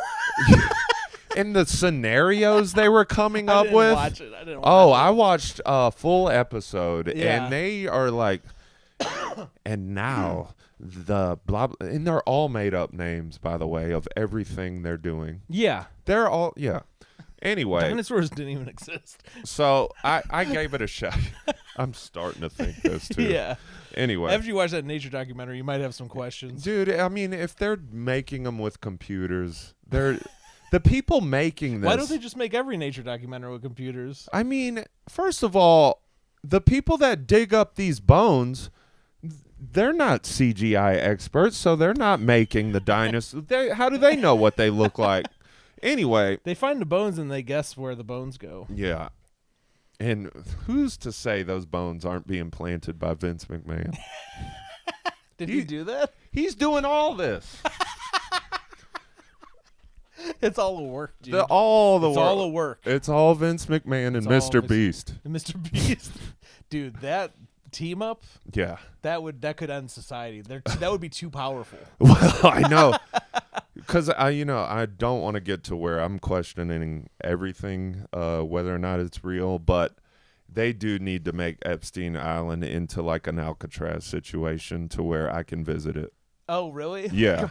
And the scenarios they were coming up with. I didn't watch it. I watched a full episode, and they are like, and now the blah, blah, and they're all made up names, by the way, of everything they're doing. Yeah. They're all, Anyway. Dinosaurs didn't even exist. So I gave it a shot. I'm starting to think this too. Yeah. Anyway. After you watch that nature documentary, you might have some questions. Dude, I mean, if they're making them with computers, the people making this. Why don't they just make every nature documentary with computers? I mean, first of all, the people that dig up these bones, they're not CGI experts, so they're not making the dinosaurs. How do they know what they look like? Anyway. They find the bones and they guess where the bones go. Yeah. And who's to say those bones aren't being planted by Vince McMahon? Did he do that? He's doing all this. It's all a work, dude. It's all a work. It's all Vince McMahon and Mr. Beast. Mr. Beast. Dude, that team up, yeah, that could end society. That would be too powerful. Well, I know. Because I don't want to get to where I'm questioning everything, whether or not it's real, but they do need to make Epstein Island into like an Alcatraz situation to where I can visit it. Oh, really? Yeah.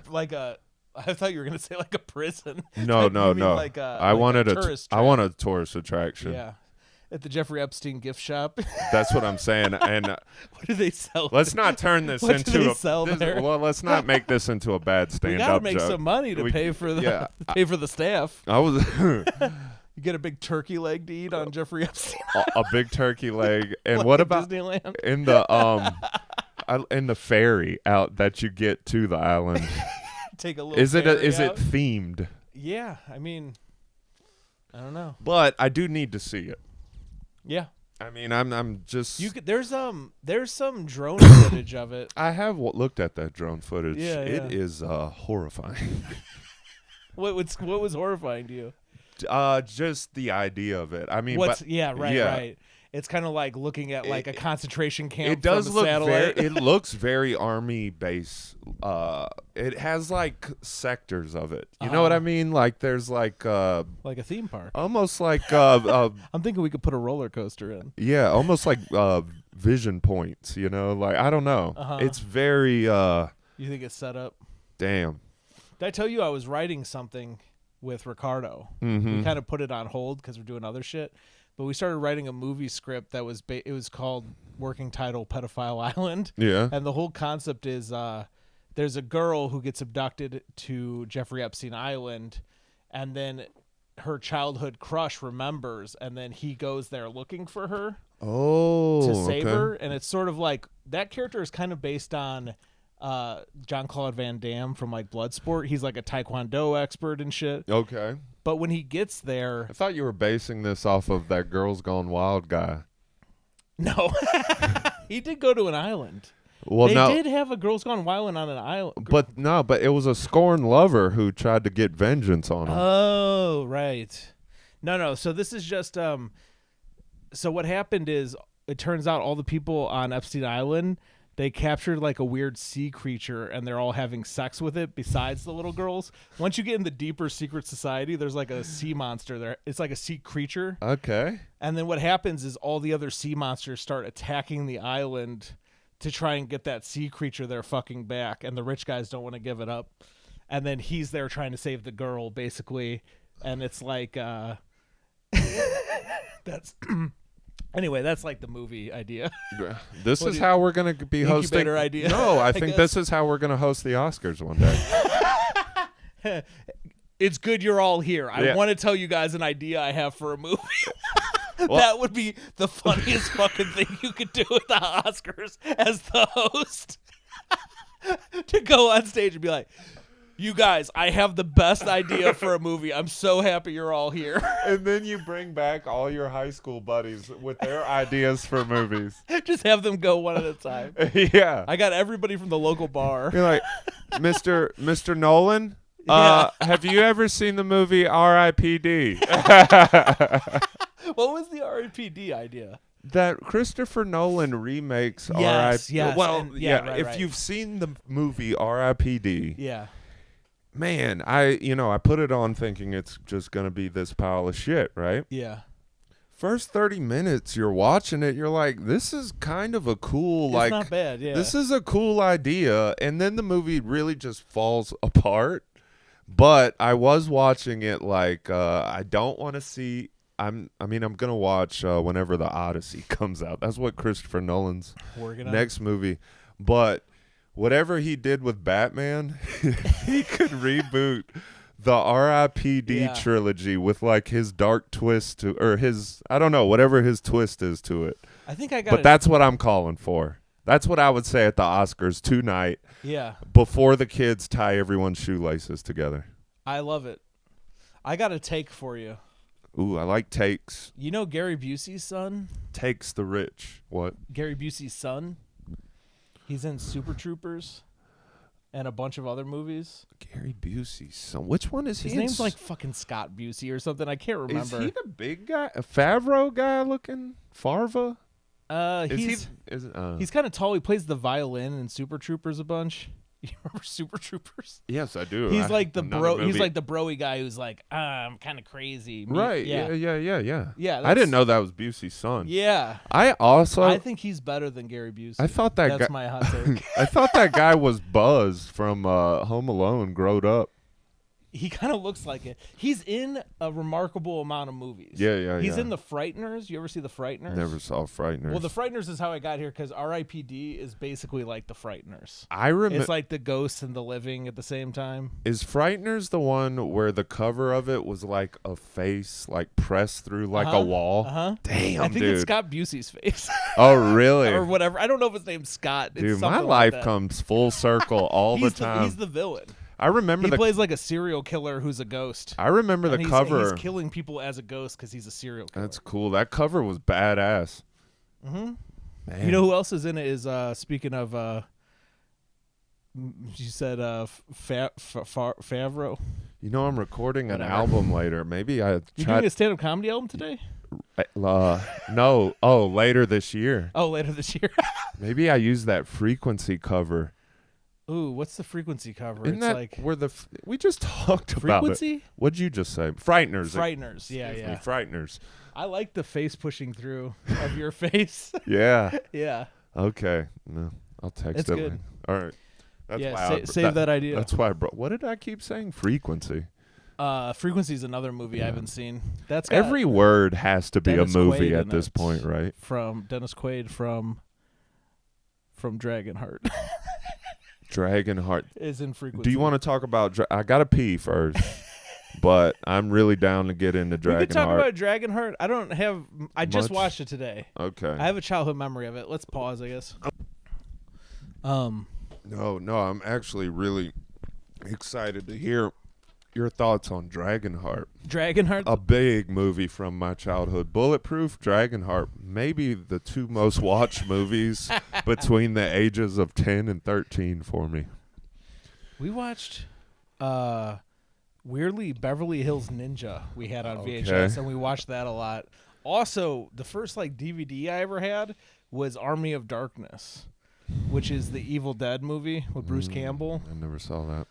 I thought you were gonna say like a prison. No. Like I wanted a tourist attraction. Yeah. At the Jeffrey Epstein gift shop. That's what I'm saying. And what do they sell? Let's not turn this what into do they sell there? Well, let's not make this into a bad stand-up joke. We gotta make some money to pay for the staff. I was. You get a big turkey leg to eat on Jeffrey Epstein. A big turkey leg, and like what about Disneyland? In the ferry out that you get to the island? Take a little. Is it themed? Yeah, I mean, I don't know, but I do need to see it. Yeah, I mean, I'm just. There's some drone footage of it. I have looked at that drone footage. Yeah, it is horrifying. What was horrifying to you? Just the idea of it. I mean, right. It's kind of like looking at like a concentration camp. It does from look satellite. it looks very army base. It has like sectors of it. You know what I mean? Like there's like a theme park. Almost like I'm thinking we could put a roller coaster in. Yeah, almost like vision points, you know? Like, I don't know. It's very, You think it's set up? damn. Did I tell you I was writing something with Ricardo? Mm-hmm. We kind of put it on hold because we're doing other shit. But we started writing a movie script that was it was called working title Pedophile Island. Yeah. And the whole concept is there's a girl who gets abducted to Jeffrey Epstein Island, and then her childhood crush remembers, and then he goes there looking for her to save her. And it's sort of like that character is kind of based on Jean-Claude Van Damme from like Bloodsport. He's like a Taekwondo expert and shit. Okay. But when he gets there, I thought you were basing this off of that Girls Gone Wild guy. no, he did go to an island. Well, They no, did have a Girls Gone Wild on an island. but it was a scorned lover who tried to get vengeance on him. Oh, right. No. So this is just so what happened is it turns out all the people on Epstein Island, they captured like a weird sea creature and they're all having sex with it besides the little girls. Once you get in the deeper secret society, there's like a sea monster there. It's like a sea creature. Okay. And then what happens is all the other sea monsters start attacking the island to try and get that sea creature their fucking back, and the rich guys don't want to give it up. And then he's there trying to save the girl, basically. And it's like that's anyway, that's like the movie idea. This is how we're going to be hosting. Incubator idea. No, I think this is how we're going to host the Oscars one day. It's good you're all here. I Yeah. want to tell you guys an idea I have for a movie. Well- That would be the funniest fucking thing you could do at the Oscars as the host. To go on stage and be like, you guys, I have the best idea for a movie. I'm so happy you're all here. And then you bring back all your high school buddies with their ideas for movies. Just have them go one at a time. Yeah. I got everybody from the local bar. You're like, Mr. Nolan, Yeah. have you ever seen the movie R.I.P.D.? What was the R.I.P.D. idea? That Christopher Nolan remakes Yes, R.I.P. yes, Well, and- yeah, right, if right. you've seen the movie R.I.P.D., Yeah. man, I put it on thinking it's just going to be this pile of shit, right? Yeah. First 30 minutes, you're watching it, you're like, this is kind of a cool, It's not bad, yeah. this is a cool idea. And then the movie really just falls apart. But I was watching it like, I don't want to see, I'm going to watch whenever The Odyssey comes out. That's what Christopher Nolan's Working on next movie. But whatever he did with Batman, he could reboot the R.I.P.D. Yeah. trilogy with like his dark twist to, or his, I don't know, whatever his twist is to it. I think I got But that's what I'm calling for. That's what I would say at the Oscars tonight Yeah. before the kids tie everyone's shoelaces together. I love it. I got a take for you. Ooh, I like takes. You know Gary Busey's son? Takes the rich. What? Gary Busey's son? He's in Super Troopers and a bunch of other movies. Gary Busey's son. Which one is His he? name's like fucking Scott Busey or something. I can't remember. Is he the big guy? A Favreau guy looking? Farva? He's kind of tall. He plays the violin in Super Troopers a bunch. You remember Super Troopers? Yes, I do. He's like the another bro. He's movie. like the broy guy who's like, I'm kind of crazy. Right. Yeah. Yeah. Yeah. I that's- didn't know that was Busey's son. Yeah. I think he's better than Gary Busey. I thought that That's guy. my hot take. I thought that guy was Buzz from Home Alone, growed up. He kind of looks like it. He's in a remarkable amount of movies. Yeah. He's in The Frighteners. You ever see The Frighteners? Never saw Frighteners. Well, The Frighteners is how I got here because R.I.P.D. is basically like The Frighteners. I remember. It's like the ghosts and the living at the same time. Is Frighteners the one where the cover of it was like a face, like pressed through like a wall? Damn, I think dude. it's Scott Busey's face. Oh, really? or whatever. I don't know if his name's Scott. It's Dude, my something life like that. comes full circle all the time. He's the villain. I remember He plays like a serial killer who's a ghost. I remember the And cover. He's killing people as a ghost because he's a serial killer. That's cool. That cover was badass. Mm-hmm. Man. You know who else is in it? Is speaking of, you said Favreau. You know, I'm recording an Whatever. album later. Maybe I You tried. doing a stand-up comedy album today? No. Oh, later this year. Oh, later this year. Maybe I use that frequency cover Ooh, what's the frequency cover? Isn't It's that like where we just talked about it. frequency? What'd you just say? Frighteners. Frighteners. Yeah, Excuse yeah. me, Frighteners. I like the face pushing through of your face. Yeah. Yeah. Okay. No, I'll text It's it. good. Later. All right. That's Yeah, why save that idea. That's why, bro. What did I keep saying? Frequency. Frequency is another movie I haven't seen. That's got Every word has to be Dennis a movie Quaid at in this it. point, right? From Dennis Quaid from Dragonheart Dragonheart. is in Frequency. Do you want to talk about? I gotta pee first, but I'm really down to get into Dragonheart. We could talk about Dragonheart. I just Much? watched it today. Okay. I have a childhood memory of it. Let's pause, I guess. No, I'm actually really excited to hear your thoughts on Dragonheart. Dragonheart? A big movie from my childhood. Bulletproof, Dragonheart, maybe the two most watched movies between the ages of 10 and 13 for me. We watched weirdly Beverly Hills Ninja we had on VHS, and we watched that a lot. Also, the first DVD I ever had was Army of Darkness, which is the Evil Dead movie with Bruce Campbell. I never saw that.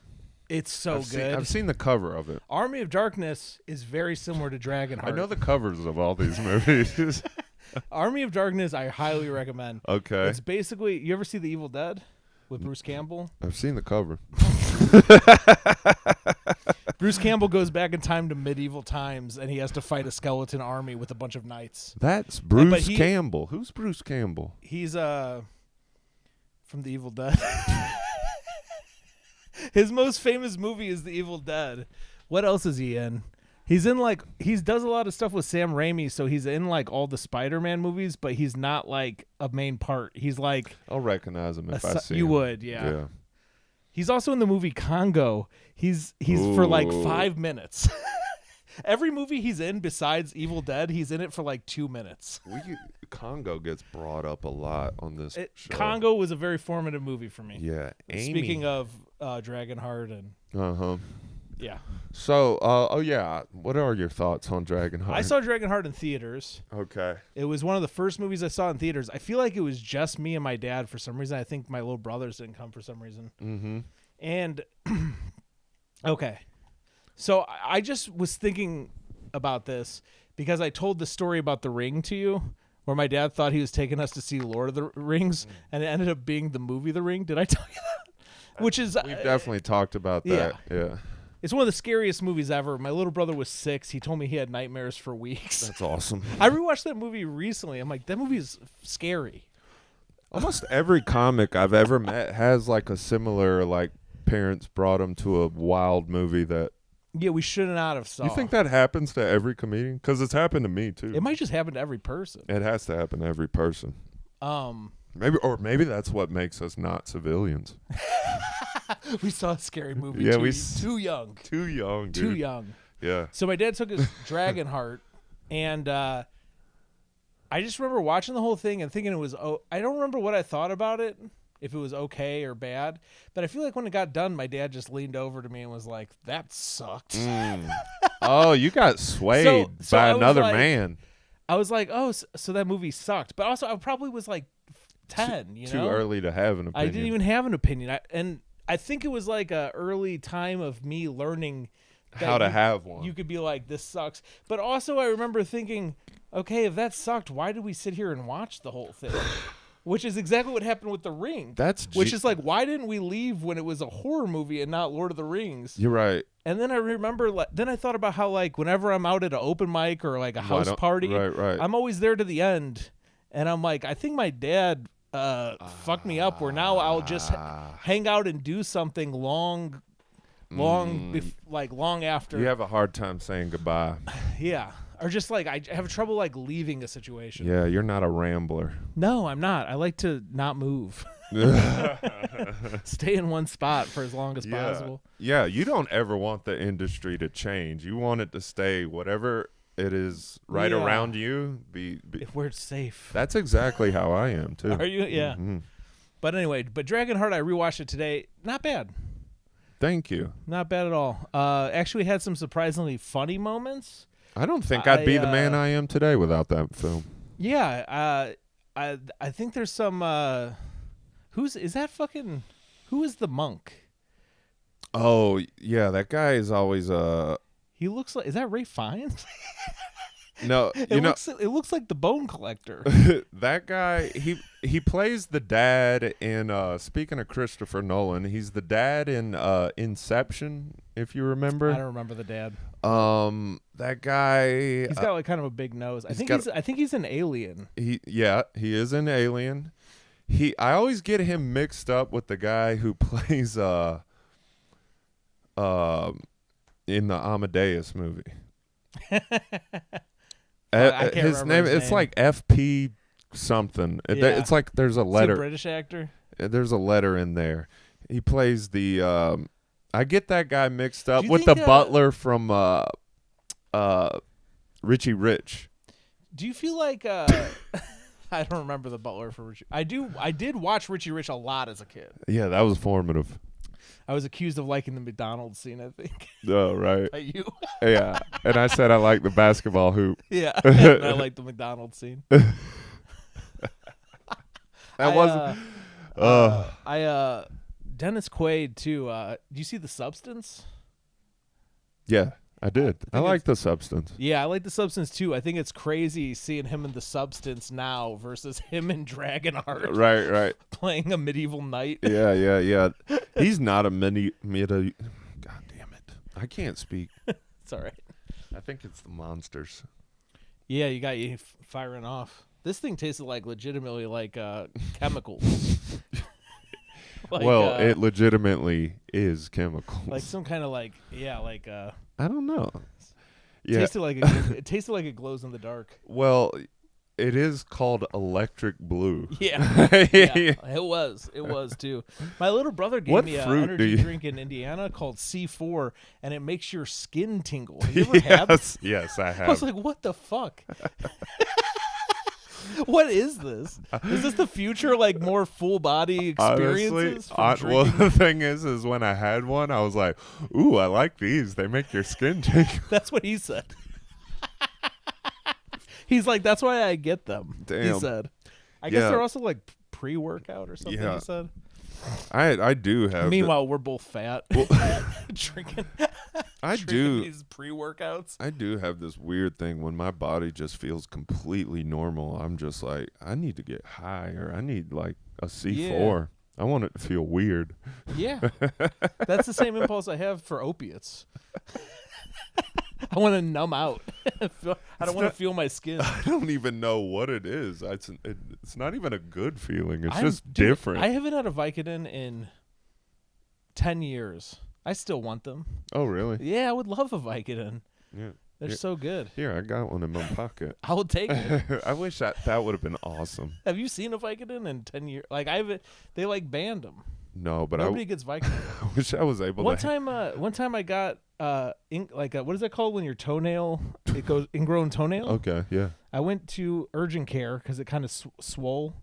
It's so good. I've seen the cover of it. Army of Darkness is very similar to Dragonheart. I know the covers of all these movies. Army of Darkness I highly recommend. Okay. It's basically, you ever see The Evil Dead with Bruce Campbell? I've seen the cover. Bruce Campbell goes back in time to medieval times, and he has to fight a skeleton army with a bunch of knights. That's Bruce Campbell. Who's Bruce Campbell? He's from The Evil Dead. His most famous movie is The Evil Dead. What else is he in? He's in he does a lot of stuff with Sam Raimi, so he's in all the Spider-Man movies, but he's not a main part. He's I'll recognize him if I see him. You would, yeah. He's also in the movie Congo. He's for 5 minutes. Every movie he's in besides Evil Dead, he's in it for 2 minutes. Congo gets brought up a lot on this show. Congo was a very formative movie for me. Yeah. Speaking of Dragonheart and yeah. So, what are your thoughts on Dragonheart? I saw Dragonheart in theaters. Okay. It was one of the first movies I saw in theaters. I feel like it was just me and my dad for some reason. I think my little brothers didn't come for some reason. Mm-hmm. And okay. So I just was thinking about this because I told the story about The Ring to you, where my dad thought he was taking us to see Lord of the Rings, and it ended up being the movie The Ring. Did I tell you that? Which is we've definitely talked about that. Yeah. It's one of the scariest movies ever. My little brother was 6. He told me he had nightmares for weeks. That's awesome. I rewatched that movie recently. I'm like, that movie is scary. Almost every comic I've ever met has a similar parents brought them to a wild movie that. Yeah, we should not have saw. You think that happens to every comedian? Because it's happened to me too. It might just happen to every person. It has to happen to every person. Maybe that's what makes us not civilians. We saw a scary movie. Yeah, too young. Too young, dude. Too young. Yeah. So my dad took us Dragonheart, and I just remember watching the whole thing and thinking it was. I don't remember what I thought about it, if it was okay or bad, but I feel like when it got done, my dad just leaned over to me and was like, "That sucked." Oh, you got swayed by another man. I was like, "Oh, so that movie sucked," but also I probably was 10. Too early to have an opinion. I didn't even have an opinion, I think it was a early time of me learning how to have one. You could be like, this sucks. But also I remember thinking, okay, if that sucked, why did we sit here and watch the whole thing? Which is exactly what happened with The Ring. Which is why didn't we leave when it was a horror movie and not Lord of the Rings? You're right. And then I remember, then I thought about how whenever I'm out at an open mic or a house party, right. I'm always there to the end. And I'm like, I think my dad fucked me up where now I'll just hang out and do something long after. You have a hard time saying goodbye. Yeah. Or just I have trouble leaving a situation. Yeah, you're not a rambler. No, I'm not. I like to not move. Stay in one spot for as long as possible. Yeah, you don't ever want the industry to change. You want it to stay whatever it is around you. If we're safe. That's exactly how I am too. Are you? Yeah. Mm-hmm. But anyway, Dragonheart, I rewatched it today. Not bad. Thank you. Not bad at all. Actually had some surprisingly funny moments. I don't think I'd be the man I am today without that film. Yeah. I think there's some. Who's Who is the monk? Oh yeah, that guy is always He looks like, is that Ray Fiennes? No, It looks like the Bone Collector. that guy, he plays the dad in speaking of Christopher Nolan, he's the dad in Inception, if you remember. I don't remember the dad. That guy, He's got like kind of a big nose. I think he's an alien. He is an alien. I always get him mixed up with the guy who plays in the Amadeus movie. His name, it's like FP something. Yeah. It's like there's a letter. Is he a British actor? There's a letter in there. He plays the I get that guy mixed up with think, the butler from Richie Rich. Do you feel like I don't remember the butler for Richie. I did watch Richie Rich a lot as a kid. Yeah, that was formative. I was accused of liking the McDonald's scene, I think. Oh, right. By you. Yeah. And I said I like the basketball hoop. Yeah. And I like the McDonald's scene. That wasn't Dennis Quaid too. Do you see The Substance? Yeah, I did. I like The Substance. Yeah, I like The Substance too. I think it's crazy seeing him in The Substance now versus him in Dragonheart. Right. Playing a medieval knight. Yeah. He's not a God damn it. I can't speak. It's all right. I think it's the monsters. Yeah, you got you firing off. This thing tasted like legitimately like chemicals. It legitimately is chemicals. Like some kind of I don't know. Yeah. It tasted like it glows in the dark. Well, it is called electric blue. Yeah. It was too. My little brother gave me an energy drink in Indiana called C4, and it makes your skin tingle. Have you ever had this? Yes, I have. I was like, what the fuck? What is this? Is this the future, like more full body experiences? Honestly, well, the thing is when I had one, I was like, ooh, I like these. They make your skin tingle. That's what he said. He's like, that's why I get them. Damn. He said. I guess they're also like pre-workout or something, he said. I do have. Meanwhile, we're both fat. Drinking these pre-workouts. I do have this weird thing when my body just feels completely normal. I'm just like, I need to get high, or I need like a C4. Yeah. I want it to feel weird. Yeah. That's the same impulse I have for opiates. I want to numb out. I don't want to feel my skin. I don't even know what it is. It's not even a good feeling. It's just different. I haven't had a Vicodin in 10 years. I still want them. Oh, really? Yeah, I would love a Vicodin. Yeah. They're so good. Here, I got one in my pocket. I'll take it. I wish that would have been awesome. Have you seen a Vicodin in 10 years? Like, they banned them. No, but nobody gets Vicodin. I wish I was able One time I got what is that called when your toenail goes ingrown toenail? Okay, yeah. I went to urgent care because it kind of swole,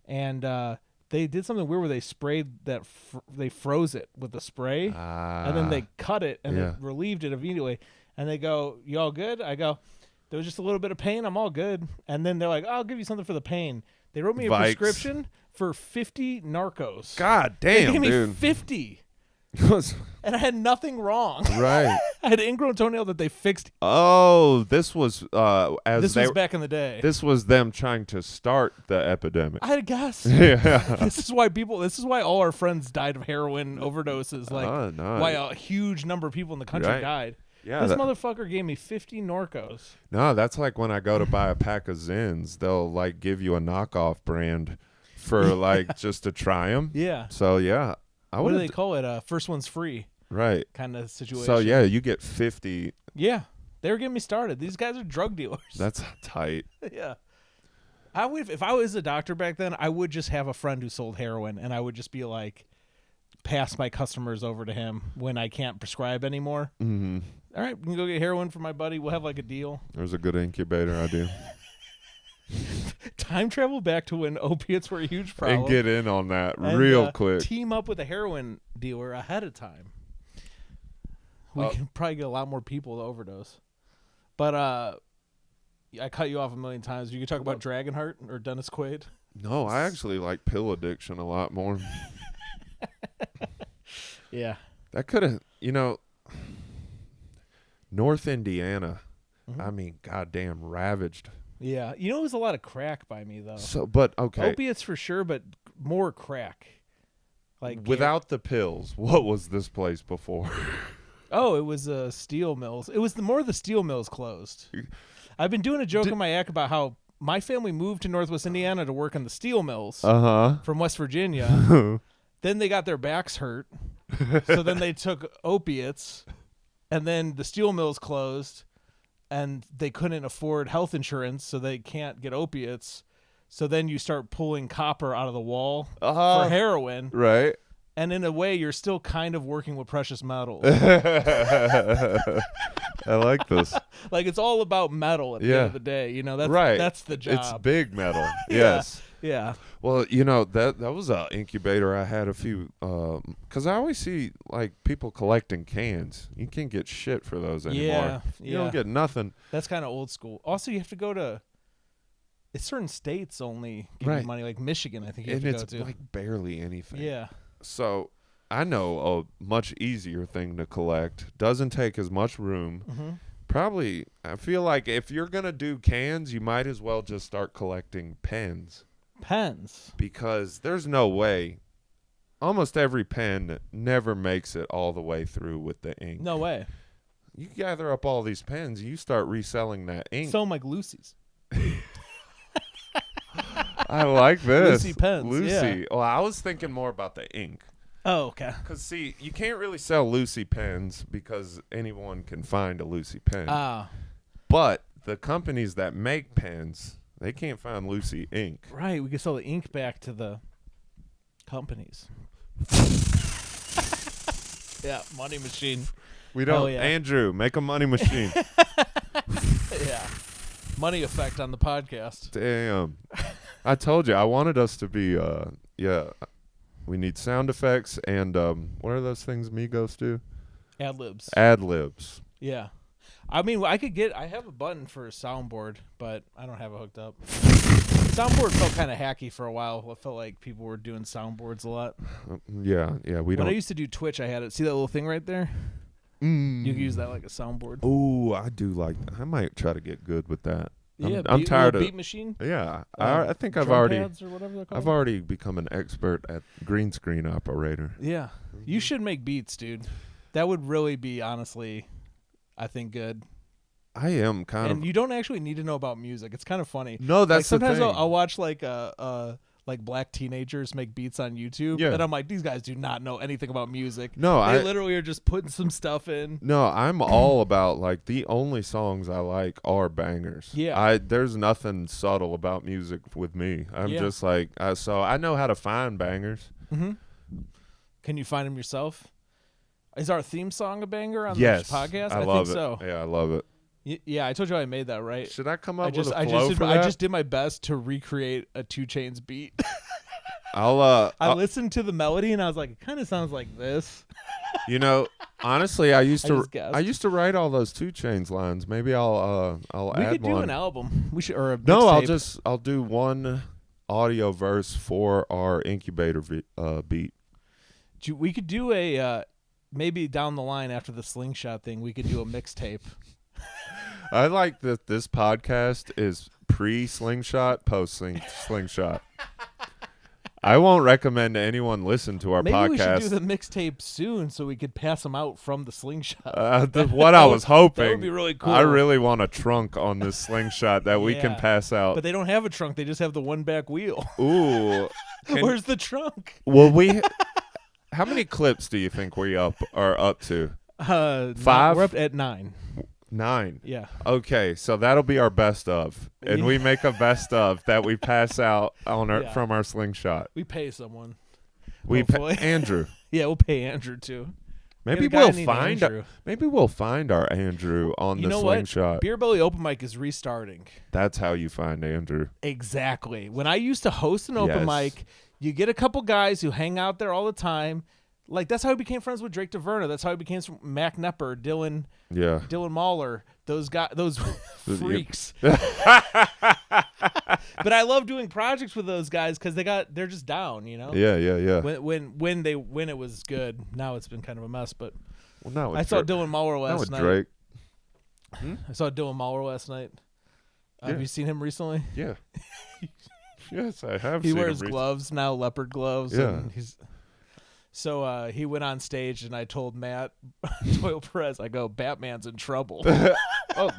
and they did something weird where they sprayed that they froze it with the spray, and then they cut it and it relieved it immediately. And they go, "You all good?" I go, "There was just a little bit of pain. I'm all good." And then they're like, "I'll give you something for the pain." They wrote me a prescription for 50 Narcos. God damn, they gave dude. me 50. And I had nothing wrong. Right. I had an ingrown toenail that they fixed. Oh, this was was back in the day. This was them trying to start the epidemic. I guess. Yeah. This is why all our friends died of heroin overdoses. Like why a huge number of people in the country died. Yeah, this motherfucker gave me 50 Norcos. No, that's like when I go to buy a pack of Zins, they'll like give you a knockoff brand for like just to try them. Yeah. So yeah, what do they call it? First one's free. Right. Kind of situation. So yeah, you get 50. Yeah, they were getting me started. These guys are drug dealers. That's tight. Yeah. I would, if I was a doctor back then, I would just have a friend who sold heroin, and I would just be like, pass my customers over to him when I can't prescribe anymore. Mm-hmm. All right, we can go get heroin for my buddy. We'll have like a deal. There's a good incubator idea. Time travel back to when opiates were a huge problem. And get in on that real quick. Team up with a heroin dealer ahead of time. We can probably get a lot more people to overdose. But I cut you off a million times. You could talk about Dragonheart or Dennis Quaid. No, I actually like pill addiction a lot more. Yeah. That could have, North Indiana, Mm-hmm. I mean, goddamn ravaged. Yeah. You know, it was a lot of crack by me, though. So, but okay. Opiates for sure, but more crack. Like Without the pills, what was this place before? Oh, it was steel mills. It was more the steel mills closed. I've been doing a joke in my act about how my family moved to Northwest Indiana to work in the steel mills from West Virginia. Then they got their backs hurt. So then they took opiates, and then the steel mills closed, and they couldn't afford health insurance, so they can't get opiates. So then you start pulling copper out of the wall for heroin. Right. And in a way, you're still kind of working with precious metals. I like this. Like, it's all about metal at the end of the day. You know, that's the job. It's big metal. Yes. Yeah. Well, that was an incubator I had a few, because I always see, like, people collecting cans. You can't get shit for those anymore. Yeah. You don't get nothing. That's kind of old school. Also, you have to go to, it's certain states only give you money, like Michigan, I think you have to go to. And it's, like, barely anything. Yeah. So I know a much easier thing to collect. Doesn't take as much room. Mm-hmm. Probably, I feel like if you're going to do cans, you might as well just start collecting pens. Pens? Because there's no way. Almost every pen never makes it all the way through with the ink. No way. You gather up all these pens, you start reselling that ink. Sell them like Lucy's. I like this. Lucy pens. Lucy. Yeah. Well, I was thinking more about the ink. Oh, okay. Because, see, you can't really sell Lucy pens because anyone can find a Lucy pen. But the companies that make pens, they can't find Lucy ink. Right. We can sell the ink back to the companies. Yeah. Money machine. We don't. Andrew, make a money machine. Yeah. Money effect on the podcast. Damn. I told you, I wanted us to be, we need sound effects and, what are those things Migos do? Ad-libs. Ad-libs. Yeah. I mean, I have a button for a soundboard, but I don't have it hooked up. Soundboard felt kind of hacky for a while. I felt like people were doing soundboards a lot. Yeah, we don't. When I used to do Twitch, I had it. See that little thing right there? You can use that like a soundboard. Ooh, I do like that. I might try to get good with that. I'm tired of beat machine. Yeah, I think I've already pads or whatever they're called. I've already become an expert at green screen operator. Yeah, you should make beats, dude. That would really be, honestly, I think, good. I am kind of. And you don't actually need to know about music. It's kind of funny. No, that's like, sometimes the thing. I'll watch like black teenagers make beats on YouTube, and I'm like, these guys do not know anything about music. No, they literally are just putting some stuff in. No, I'm all about, like, the only songs I like are bangers. Yeah, there's nothing subtle about music with me. I'm just like, so I know how to find bangers. Mm-hmm. Can you find them yourself? Is our theme song a banger on this podcast? I love think it. So. Yeah, I love it. Yeah, I told you I made that, right? Should I come up with a flow for that? I just did my best to recreate a 2 Chainz beat. I listened to the melody and I was like, it kind of sounds like this. Honestly, I used to write all those 2 Chainz lines. Maybe I'll add one. We could do an album. We should, or a No, mixtape. I'll do one audio verse for our Incubator beat. We could do a maybe down the line after the slingshot thing. We could do a mixtape. I like that this podcast is pre-slingshot, post-slingshot. I won't recommend anyone listen to our podcast. Maybe we should do the mixtape soon so we could pass them out from the slingshot. What I was hoping. That would be really cool. I really want a trunk on this slingshot that we can pass out. But they don't have a trunk. They just have the one back wheel. Ooh. Where's the trunk? Well, how many clips do you think we are up to? 5? We're up at 9. 9. Yeah. Okay, so that'll be our best of, and we make a best of that we pass out on from our slingshot. We pay someone. We pay Andrew. Yeah, we'll pay Andrew too. Maybe we'll find our Andrew on the slingshot. What? Beer Belly Open Mic is restarting. That's how you find Andrew. Exactly. When I used to host an open mic, you get a couple guys who hang out there all the time. Like, that's how I became friends with Drake DeVerna. That's how I became Mac Nepper, Dylan Mahler, those freaks. But I love doing projects with those guys because they're just down, you know. Yeah. When it was good. Now it's been kind of a mess. But Well, I saw Dylan Muller last night. Drake. I saw Dylan Muller last night. Have you seen him recently? Yeah. Yes, I have. He seen wears him gloves now, leopard gloves. Yeah. And so he went on stage, and I told Matt Doyle Perez, I go, Batman's in trouble. Oh,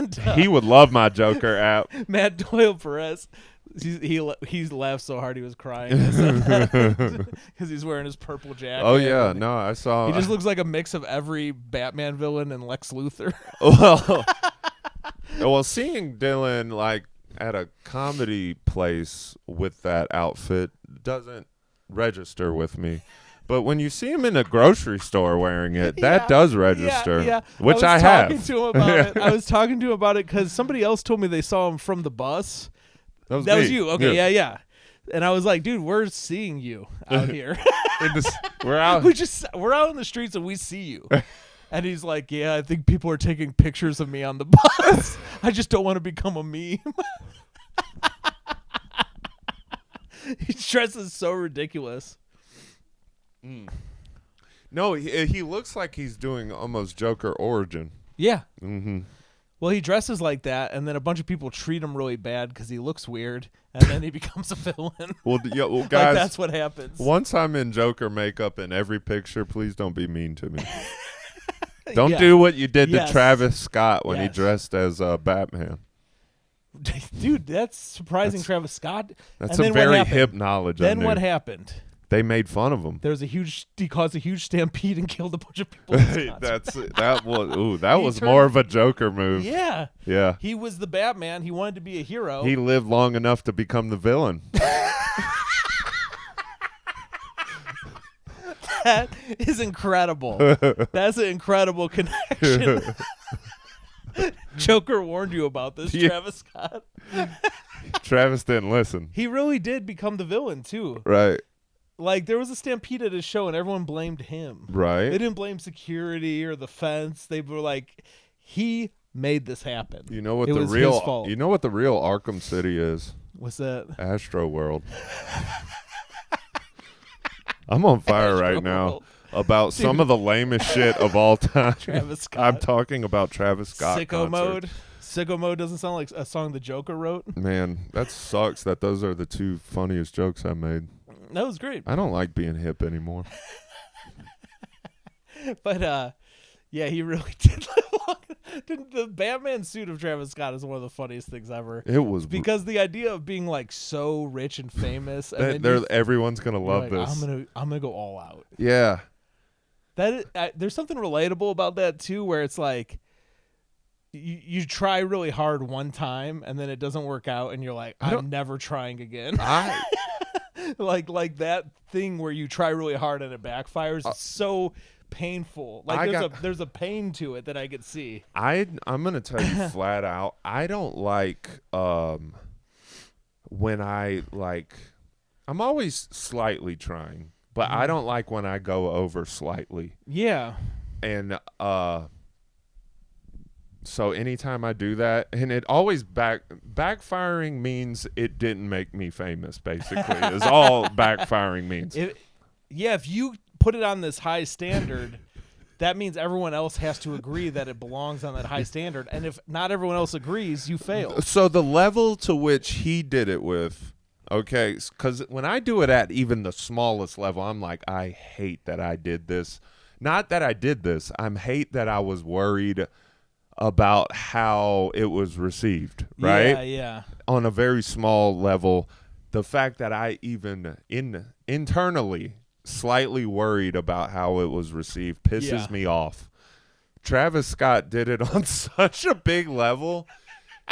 And, he would love my Joker app. Matt Doyle Perez, he laughed so hard he was crying because he's wearing his purple jacket. Oh yeah, no, I saw. He just looks like a mix of every Batman villain and Lex Luthor. Well, seeing Dylan like at a comedy place with that outfit doesn't register with me. But when you see him in a grocery store wearing it, that does register. Yeah. Which I have. I was talking to him about it because somebody else told me they saw him from the bus. That was you. Okay, yeah. And I was like, dude, we're seeing you out here. We're out. We're out in the streets and we see you. And he's like, yeah, I think people are taking pictures of me on the bus. I just don't want to become a meme. He dresses so ridiculous. No, he looks like he's doing almost Joker origin. Yeah. Mm-hmm. Well, he dresses like that, and then a bunch of people treat him really bad because he looks weird, and then he becomes a villain. Well, guys, like that's what happens. Once I'm in Joker makeup in every picture, please don't be mean to me. Don't do what you did to Travis Scott when he dressed as Batman. Dude, that's surprising. Travis Scott. That's a very hip knowledge. Then what happened? They made fun of him. He caused a huge stampede and killed a bunch of people. That was more of a Joker move. Yeah. Yeah. He was the Batman. He wanted to be a hero. He lived long enough to become the villain. That is incredible. That's an incredible connection. Joker warned you about this, Travis Scott. Travis didn't listen. He really did become the villain, too. Right. Like, there was a stampede at his show, and everyone blamed him. Right. They didn't blame security or the fence. They were like, he made this happen. You know what his fault. You know what the real Arkham City is? What's that? Astro World. I'm on fire right now about some of the lamest shit of all time. Travis Scott. I'm talking about Travis Scott. Sicko Mode. Sicko Mode doesn't sound like a song the Joker wrote. Man, that sucks that those are the two funniest jokes I made. That was great. I don't like being hip anymore. But, yeah, he really did live long. The Batman suit of Travis Scott is one of the funniest things ever. It was because the idea of being like so rich and famous, and everyone's gonna love like, this. I'm gonna go all out. Yeah, there's something relatable about that too, where it's like you try really hard one time and then it doesn't work out, and you're like, I'm never trying again. like that thing where you try really hard and it backfires. It's so painful. Like there's a pain to it that I could see. I'm gonna tell you flat out, I don't like when I'm always slightly trying, but I don't like when I go over slightly. Yeah. And so anytime I do that, and it always backfiring means it didn't make me famous, basically, is all backfiring means. If you put it on this high standard, that means everyone else has to agree that it belongs on that high standard. And if not everyone else agrees, you fail. So the level to which he did it with, okay, because when I do it at even the smallest level, I'm like, I hate that I did this. Not that I did this. I hate that I was worried about how it was received, right? Yeah. On a very small level, the fact that I even internally slightly worried about how it was received pisses me off. Travis Scott did it on such a big level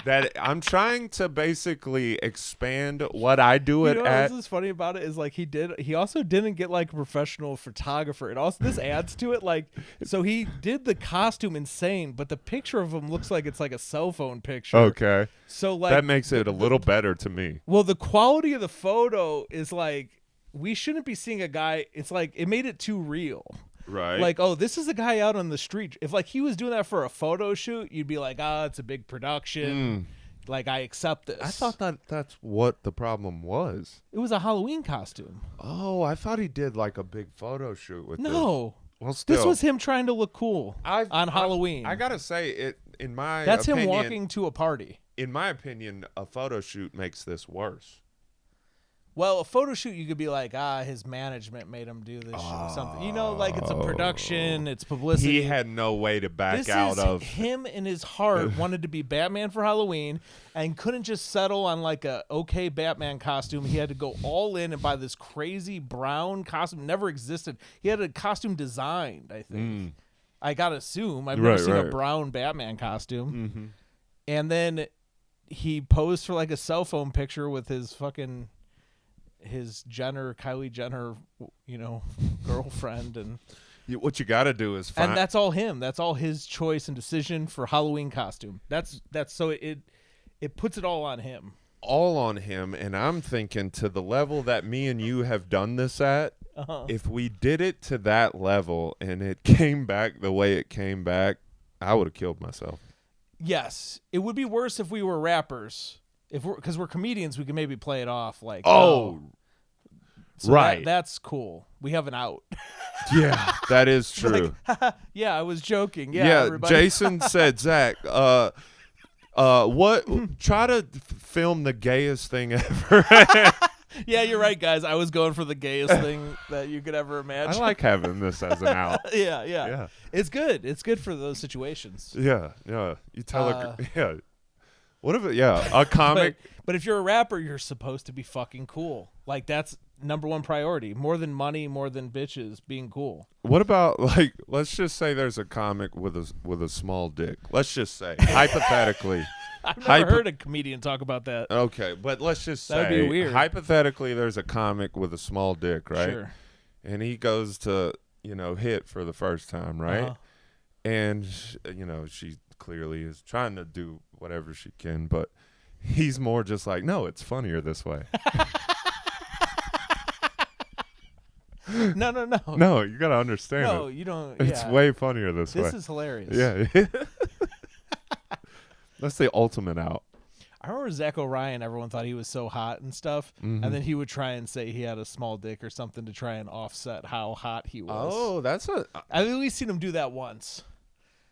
that I'm trying to basically expand what I do it at. What's funny about it is like he also didn't get like a professional photographer. This adds to it. Like, so he did the costume insane, but the picture of him looks like it's like a cell phone picture. Okay. So like that makes it a little better to me. Well, the quality of the photo is like, we shouldn't be seeing a guy. It's like it made it too real. Right. Like, oh, this is a guy out on the street. If like he was doing that for a photo shoot, you'd be like, it's a big production. Like, I accept this. I thought that's what the problem was. It was a Halloween costume. Oh, I thought he did like a big photo shoot with this. No. Well, still, This was him trying to look cool on Halloween. I gotta say, That's him walking to a party. In my opinion, a photo shoot makes this worse. Well, a photo shoot, you could be like, his management made him do this shit or something. You know, like it's a production, it's publicity. He had no way to back out of. Him in his heart wanted to be Batman for Halloween and couldn't just settle on like a okay Batman costume. He had to go all in and buy this crazy brown costume. Never existed. He had a costume designed, I think. I gotta assume. I've never seen a brown Batman costume. Mm-hmm. And then he posed for like a cell phone picture with his Kylie Jenner, girlfriend, and what you got to do is find. And that's all him. That's all his choice and decision for Halloween costume. That's so it puts it all on him. All on him, and I'm thinking to the level that me and you have done this at. If we did it to that level and it came back the way it came back, I would have killed myself. Yes, it would be worse if we were rappers. Because we're comedians, we can maybe play it off like, so right. That's cool. We have an out. Yeah, that is true. Like, yeah, I was joking. Yeah, everybody. Jason said, Zach, what? Try to film the gayest thing ever. Yeah, you're right, guys. I was going for the gayest thing that you could ever imagine. I like having this as an out. Yeah. It's good. It's good for those situations. Yeah. You tell her, What if a comic? But if you're a rapper, you're supposed to be fucking cool. Like, that's number one priority. More than money, more than bitches, being cool. What about, like, let's just say there's a comic with a small dick. Let's just say, hypothetically. I've never heard a comedian talk about that. Okay, but let's just say, that'd be weird. Hypothetically, there's a comic with a small dick, right? Sure. And he goes to, hit for the first time, right? Uh-huh. And, she clearly is trying to do whatever she can, but he's more just like, no, it's funnier this way. No. No, you got to understand it. No, you don't. It's way funnier this way. This is hilarious. Yeah. That's the ultimate out. I remember Zach O'Ryan, everyone thought he was so hot and stuff, and then he would try and say he had a small dick or something to try and offset how hot he was. Oh, I've at least seen him do that once.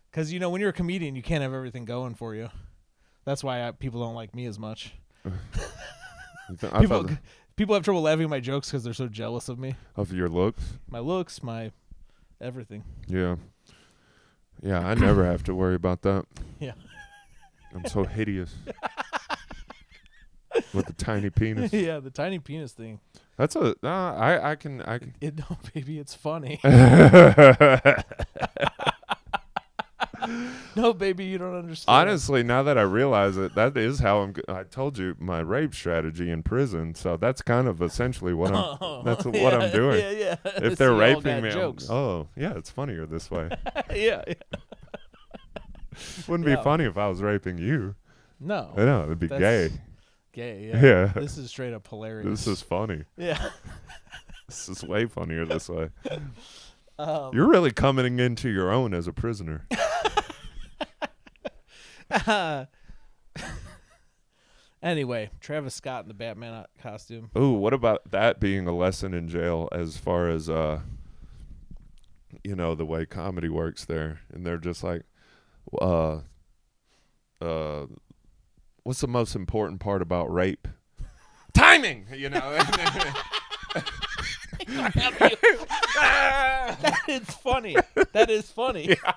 Because, when you're a comedian, you can't have everything going for you. That's why people don't like me as much. People have trouble laughing at my jokes because they're so jealous of me. Of your looks? My looks, my everything. Yeah. Yeah, I never have to worry about that. Yeah. I'm so hideous. With the tiny penis. Yeah, the tiny penis thing. That's I can. No, baby, it's funny. No, baby, you don't understand. Honestly, now that I realize it, that is how I told you my rape strategy in prison. So that's kind of essentially what what I'm doing. Yeah. If they're raping me, it's funnier this way. Yeah. Wouldn't be funny if I was raping you. No. I know, it'd be gay. Gay, Yeah. This is straight up hilarious. This is funny. Yeah. This is way funnier this way. You're really coming into your own as a prisoner. Anyway, Travis Scott in the Batman costume. Ooh, what about that being a lesson in jail as far as the way comedy works there? And they're just like, what's the most important part about rape? Timing, That is funny. That is funny. Yeah.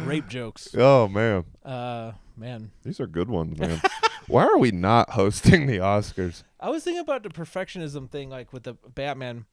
Rape jokes. Oh, man. Man. These are good ones, man. Why are we not hosting the Oscars? I was thinking about the perfectionism thing, like with the Batman.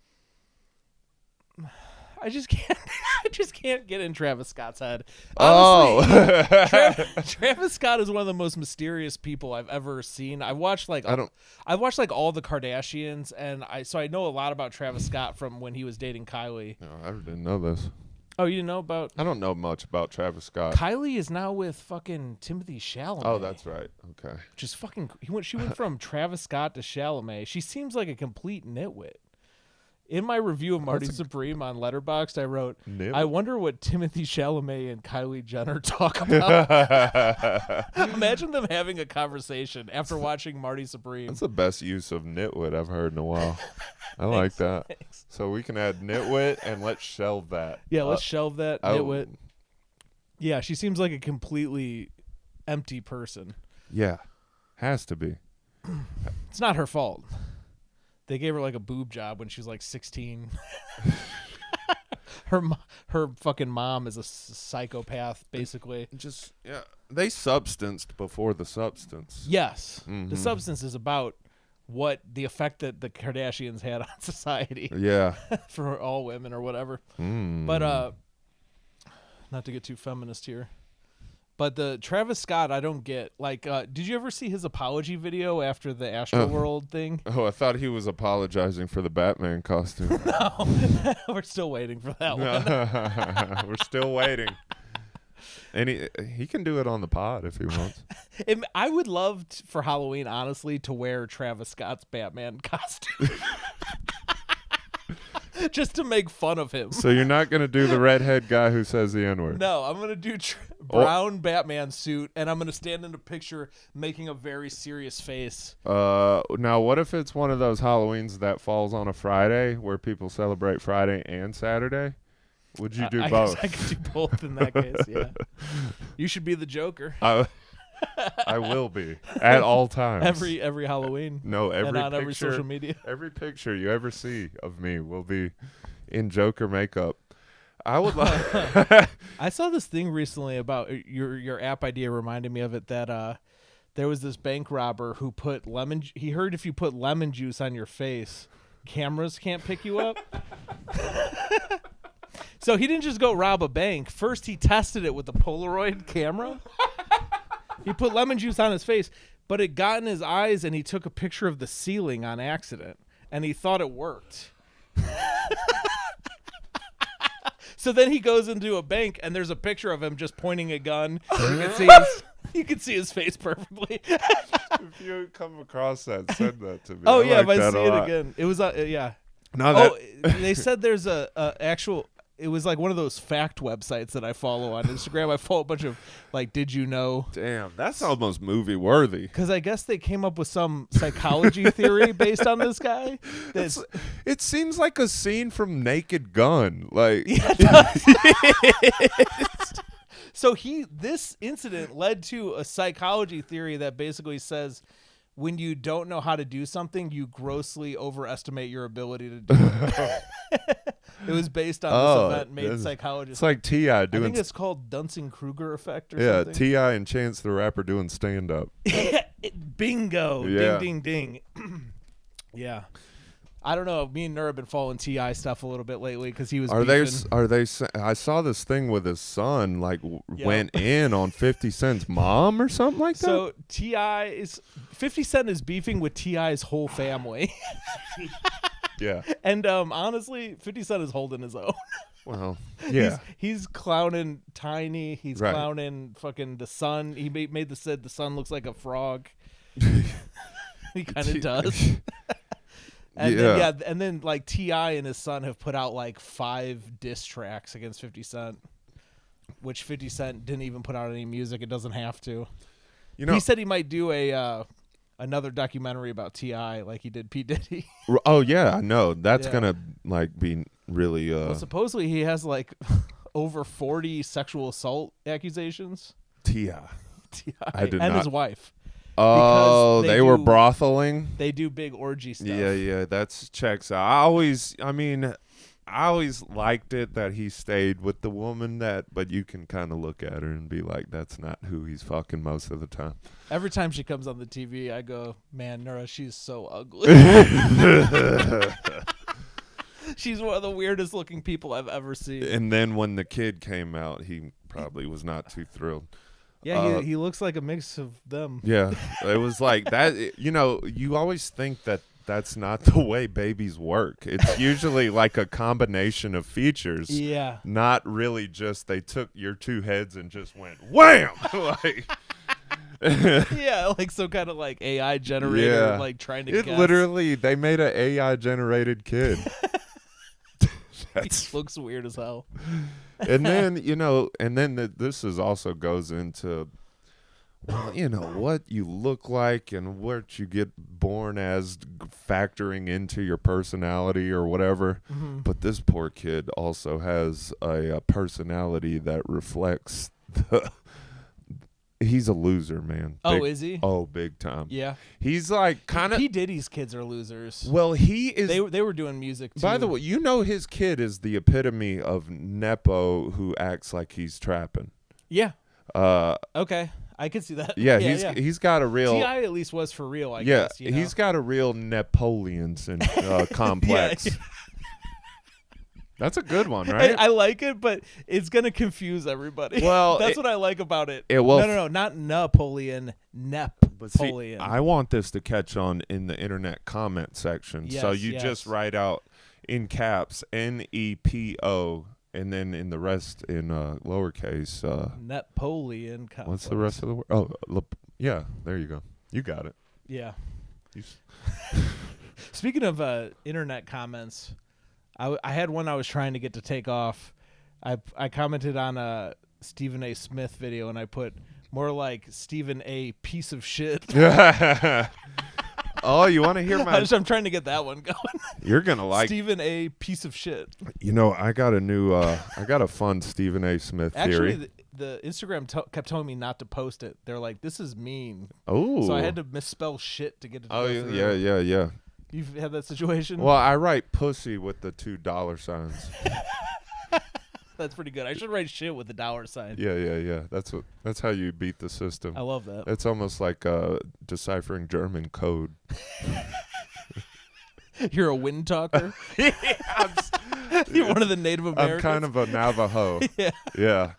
I just can't get in Travis Scott's head. Honestly, Travis Scott is one of the most mysterious people I've ever seen. I've watched all the Kardashians, and I know a lot about Travis Scott from when he was dating Kylie. No, I didn't know this. Oh, you didn't know about? I don't know much about Travis Scott. Kylie is now with fucking Timothy Chalamet. Oh, that's right. Okay. Just fucking. She went from Travis Scott to Chalamet. She seems like a complete nitwit. In my review of Marty Supreme on Letterboxd, I wrote, I wonder what Timothy Chalamet and Kylie Jenner talk about. Imagine them having a conversation after watching Marty Supreme. That's the best use of nitwit I've heard in a while. I like that. Thanks. So we can add nitwit and let's shelve that. Yeah, let's shelve that, nitwit. Yeah, she seems like a completely empty person. Yeah, has to be. It's not her fault. They gave her like a boob job when she was like 16. Her fucking mom is a psychopath, basically. Just they substanced before the substance. Yes, the substance is about what the effect that the Kardashians had on society. Yeah, for all women or whatever. But not to get too feminist here. But the Travis Scott, I don't get. Like, did you ever see his apology video after the Astroworld thing? Oh, I thought he was apologizing for the Batman costume. No, we're still waiting for that one. We're still waiting. And he can do it on the pod if he wants. I would love for Halloween, honestly, to wear Travis Scott's Batman costume. Just to make fun of him. So you're not going to do the redhead guy who says the N-word? No, I'm going to do brown Batman suit, and I'm going to stand in a picture making a very serious face. Now, what if it's one of those Halloweens that falls on a Friday where people celebrate Friday and Saturday? Would you do both? I could do both in that case, yeah. You should be the Joker. I will be at all times. Every Halloween. No, every social media. Every picture you ever see of me will be in Joker makeup. I would like. I saw this thing recently about your app idea. Reminded me of it that there was this bank robber who put lemon. He heard if you put lemon juice on your face, cameras can't pick you up. So he didn't just go rob a bank. First, he tested it with a Polaroid camera. He put lemon juice on his face, but it got in his eyes, and he took a picture of the ceiling on accident, and he thought it worked. So then he goes into a bank, and there's a picture of him just pointing a gun. You can see his face perfectly. If you come across that, send that to me. Oh, yeah, if I see it again. It was, yeah. No, they said there's a actual... It was like one of those fact websites that I follow on Instagram. I follow a bunch of, like, did you know? Damn, that's almost movie worthy. Because I guess they came up with some psychology theory based on this guy. It seems like a scene from Naked Gun. Like, yeah, it does. So this incident led to a psychology theory that basically says when you don't know how to do something, you grossly overestimate your ability to do it. It was based on this event made psychologists. It's like T.I. doing... I think it's called Dunning-Kruger effect or something. Yeah, T.I. and Chance the Rapper doing stand-up. Bingo. Yeah. Ding, ding, ding. Yeah. I don't know. Me and Nur have been following T.I. stuff a little bit lately because he was I saw this thing with his son, like, went in on 50 Cent's mom or something like that? So 50 Cent is beefing with T.I.'s whole family. Yeah. And honestly, 50 Cent is holding his own. Well, yeah. He's clowning Tiny. He's clowning fucking the son. He made the son looks like a frog. He kind of does. And then like T.I. and his son have put out like 5 diss tracks against 50 Cent, which 50 Cent didn't even put out any music. It doesn't have to. He said he might do another documentary about T.I. like he did P. Diddy. Oh yeah, no, that's gonna like be really. Well, supposedly he has like over 40 sexual assault accusations. T.I. and his wife. Oh, they were brotheling. They do big orgy stuff. Yeah, that's checks out. I always liked it that he stayed with the woman but you can kind of look at her and be like, that's not who he's fucking most of the time. Every time she comes on the TV, I go, man, Nura, she's so ugly. She's one of the weirdest looking people I've ever seen. And then when the kid came out, he probably was not too thrilled. Yeah, he looks like a mix of them. Yeah, it was like that. You always think that that's not the way babies work. It's usually like a combination of features. Yeah. Not really just they took your 2 heads and just went wham. Yeah, like some kind of like AI generator, like trying to guess. Literally, they made an AI generated kid. He looks weird as hell. And then, this is also goes into, well, what you look like and what you get born as factoring into your personality or whatever. Mm-hmm. But this poor kid also has a personality that reflects he's a loser, man. Oh, is he? Oh, big time. Yeah. He's like kind of. P. Diddy's kids are losers. Well, he is. They were doing music too. By the way, his kid is the epitome of Nepo who acts like he's trapping. Yeah. Okay. I could see that. Yeah, he's got a real. T.I. at least was for real, I guess. He's got a real Nepo-leon complex. Yeah. That's a good one, right? I like it, but it's gonna confuse everybody. Well, that's what I like about it. No, not Napoleon, Nepo-leon. I want this to catch on in the internet comment section. Yes, so you just write out in caps Nepo, and then in the rest in lowercase. Nepo-leon Complex. What's the rest of the word? Oh, yeah. There you go. You got it. Yeah. Speaking of internet comments. I had one I was trying to get to take off. I commented on a Stephen A. Smith video, and I put more like Stephen A. piece of shit. Oh, you want to hear my... I'm trying to get that one going. You're going to like... Stephen A. piece of shit. I got a new... I got a fun Stephen A. Smith theory. Actually, the Instagram kept telling me not to post it. They're like, this is mean. Oh. So I had to misspell shit to get it to go through. Yeah. You've had that situation? Well, I write pussy with the $2 signs. That's pretty good. I should write shit with the $sign. Yeah. That's how you beat the system. I love that. It's almost like deciphering German code. You're a wind talker? You're one of the Native Americans? I'm kind of a Navajo. Yeah.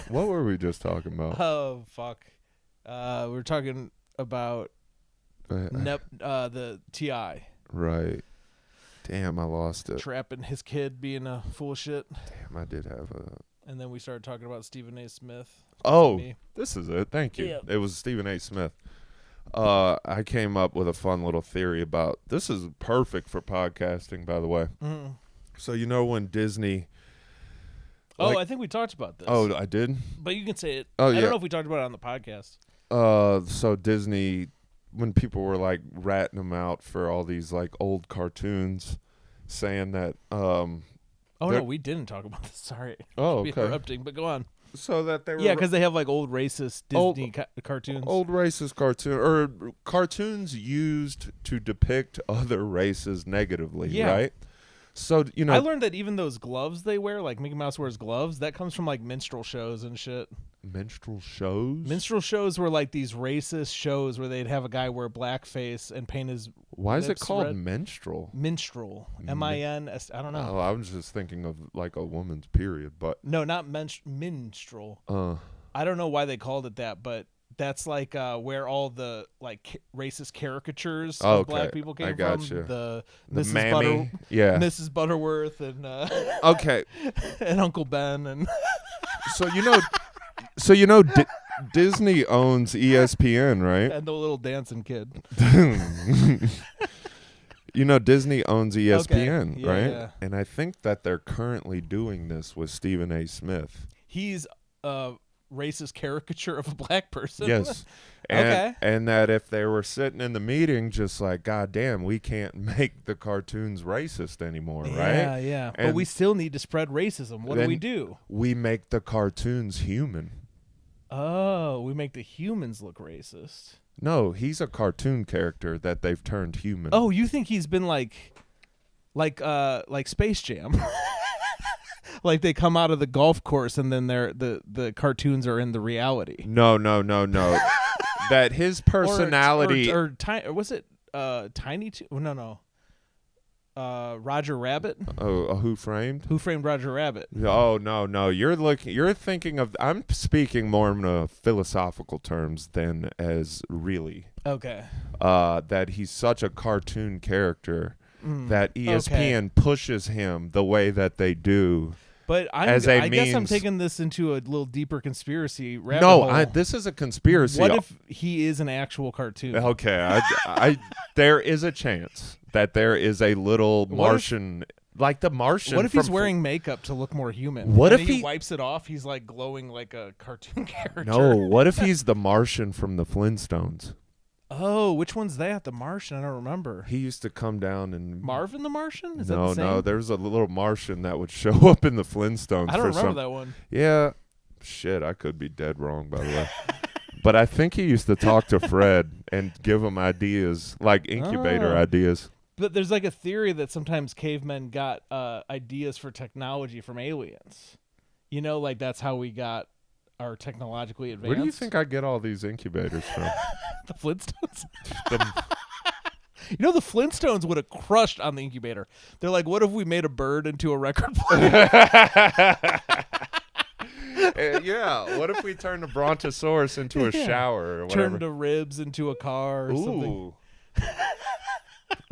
What were we just talking about? Oh, fuck. We were talking about the T.I. Right. Damn, I lost it. Trapping his kid being a full of shit. Damn, I did have a... And then we started talking about Stephen A. Smith. Oh, this is it. Thank you. Yeah. It was Stephen A. Smith. I came up with a fun little theory about... This is perfect for podcasting, by the way. Mm. So, when Disney... I think we talked about this. Oh, I did? But you can say it. Oh, I don't know if we talked about it on the podcast. So Disney, when people were like ratting them out for all these like old cartoons, saying that no, we didn't talk about this. Sorry. Oh, okay. Interrupting, but go on. So that they were... Yeah, because they have like old racist Disney cartoons. Old racist cartoons used to depict other races negatively, right? So, I learned that even those gloves they wear, like Mickey Mouse wears gloves, that comes from like minstrel shows and shit. Minstrel shows? Minstrel shows were like these racist shows where they'd have a guy wear blackface and paint his Why is it called red. Minstrel? Minstrel. M-I-N-S. I don't know. Oh, I was just thinking of like a woman's period, but... No, not minstrel. I don't know why they called it that, but that's like where all the like racist caricatures of black people came from. You. The Mrs. Mammy, Mrs. Butterworth, and okay, and Uncle Ben, and Disney owns ESPN, right? And the little dancing kid. Disney owns ESPN, right? Yeah. And I think that they're currently doing this with Stephen A. Smith. He's racist caricature of a black person. Yes. And that if they were sitting in the meeting just like, God damn, we can't make the cartoons racist anymore, right? Yeah. But we still need to spread racism. What do? We make the cartoons human. Oh, we make the humans look racist. No, he's a cartoon character that they've turned human. Oh, you think he's been like Space Jam? Like they come out of the golf course and then the cartoons are in the reality. No. That his personality or was it Tiny No. Roger Rabbit? Oh, Who Framed? Who Framed Roger Rabbit? Oh, no. You're thinking of... I'm speaking more in philosophical terms than as really. Okay. That he's such a cartoon character that ESPN pushes him the way that they do. But I guess I'm taking this into a little deeper conspiracy rabbit hole. This is a conspiracy. What if he is an actual cartoon? Okay, there is a chance that there is a little Martian, like the Martian. What if he's wearing makeup to look more human? What and if he wipes it off? He's like glowing like a cartoon character. No, what if he's the Martian from the Flintstones? Oh, which one's that? The Martian? I don't remember. He used to come down and Marvin the Martian? Is no, that the same? no. There's a little Martian that would show up in the Flintstones. I don't remember that one. Yeah, shit. I could be dead wrong, by the way. But I think he used to talk to Fred and give him ideas, like incubator ideas. But there's like a theory that sometimes cavemen got ideas for technology from aliens. You know, like that's how we got our technologically advanced. Where do you think I get all these incubators from? The Flintstones? You know, the Flintstones would have crushed on the incubator. They're like, what if we made a bird into a record player? Yeah, what if we turned a brontosaurus into a shower or whatever? Turned a ribs into a car or something.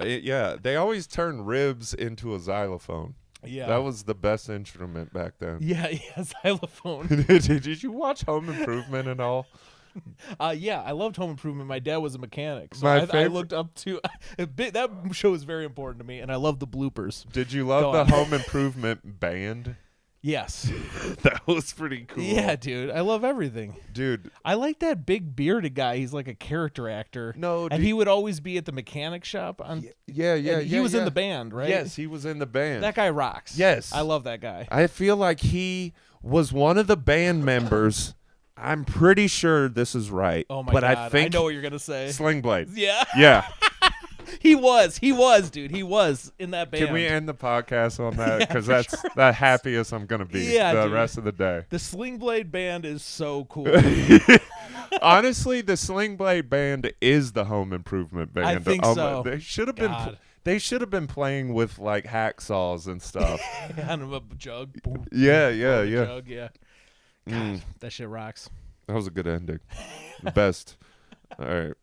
Yeah, they always turn ribs into a xylophone. Yeah. That was the best instrument back then. Yeah, xylophone. Did you watch Home Improvement and all? Yeah, I loved Home Improvement. My dad was a mechanic, so I looked up to that show is very important to me, and I love the bloopers. Did you love the Home Improvement band? Yes. That was pretty cool. Yeah, dude. I love everything. Dude. I like that big bearded guy. He's like a character actor. No, and he would always be at the mechanic shop. Yeah. He was in the band, right? Yes, he was in the band. That guy rocks. Yes. I love that guy. I feel like he was one of the band members. I'm pretty sure this is right. Oh, my God. I think I know what you're going to say. Sling Blade. Yeah. Yeah. He was, dude. He was in that band. Can we end the podcast on that? Because that's the happiest I'm going to be the rest of the day. The Sling Blade band is so cool. Honestly, the Sling Blade band is the Home Improvement band. I think so. They should have been. They should have been playing with like hacksaws and stuff. And a jug. Boom, yeah. Jug, yeah. God, that shit rocks. That was a good ending. The best. All right.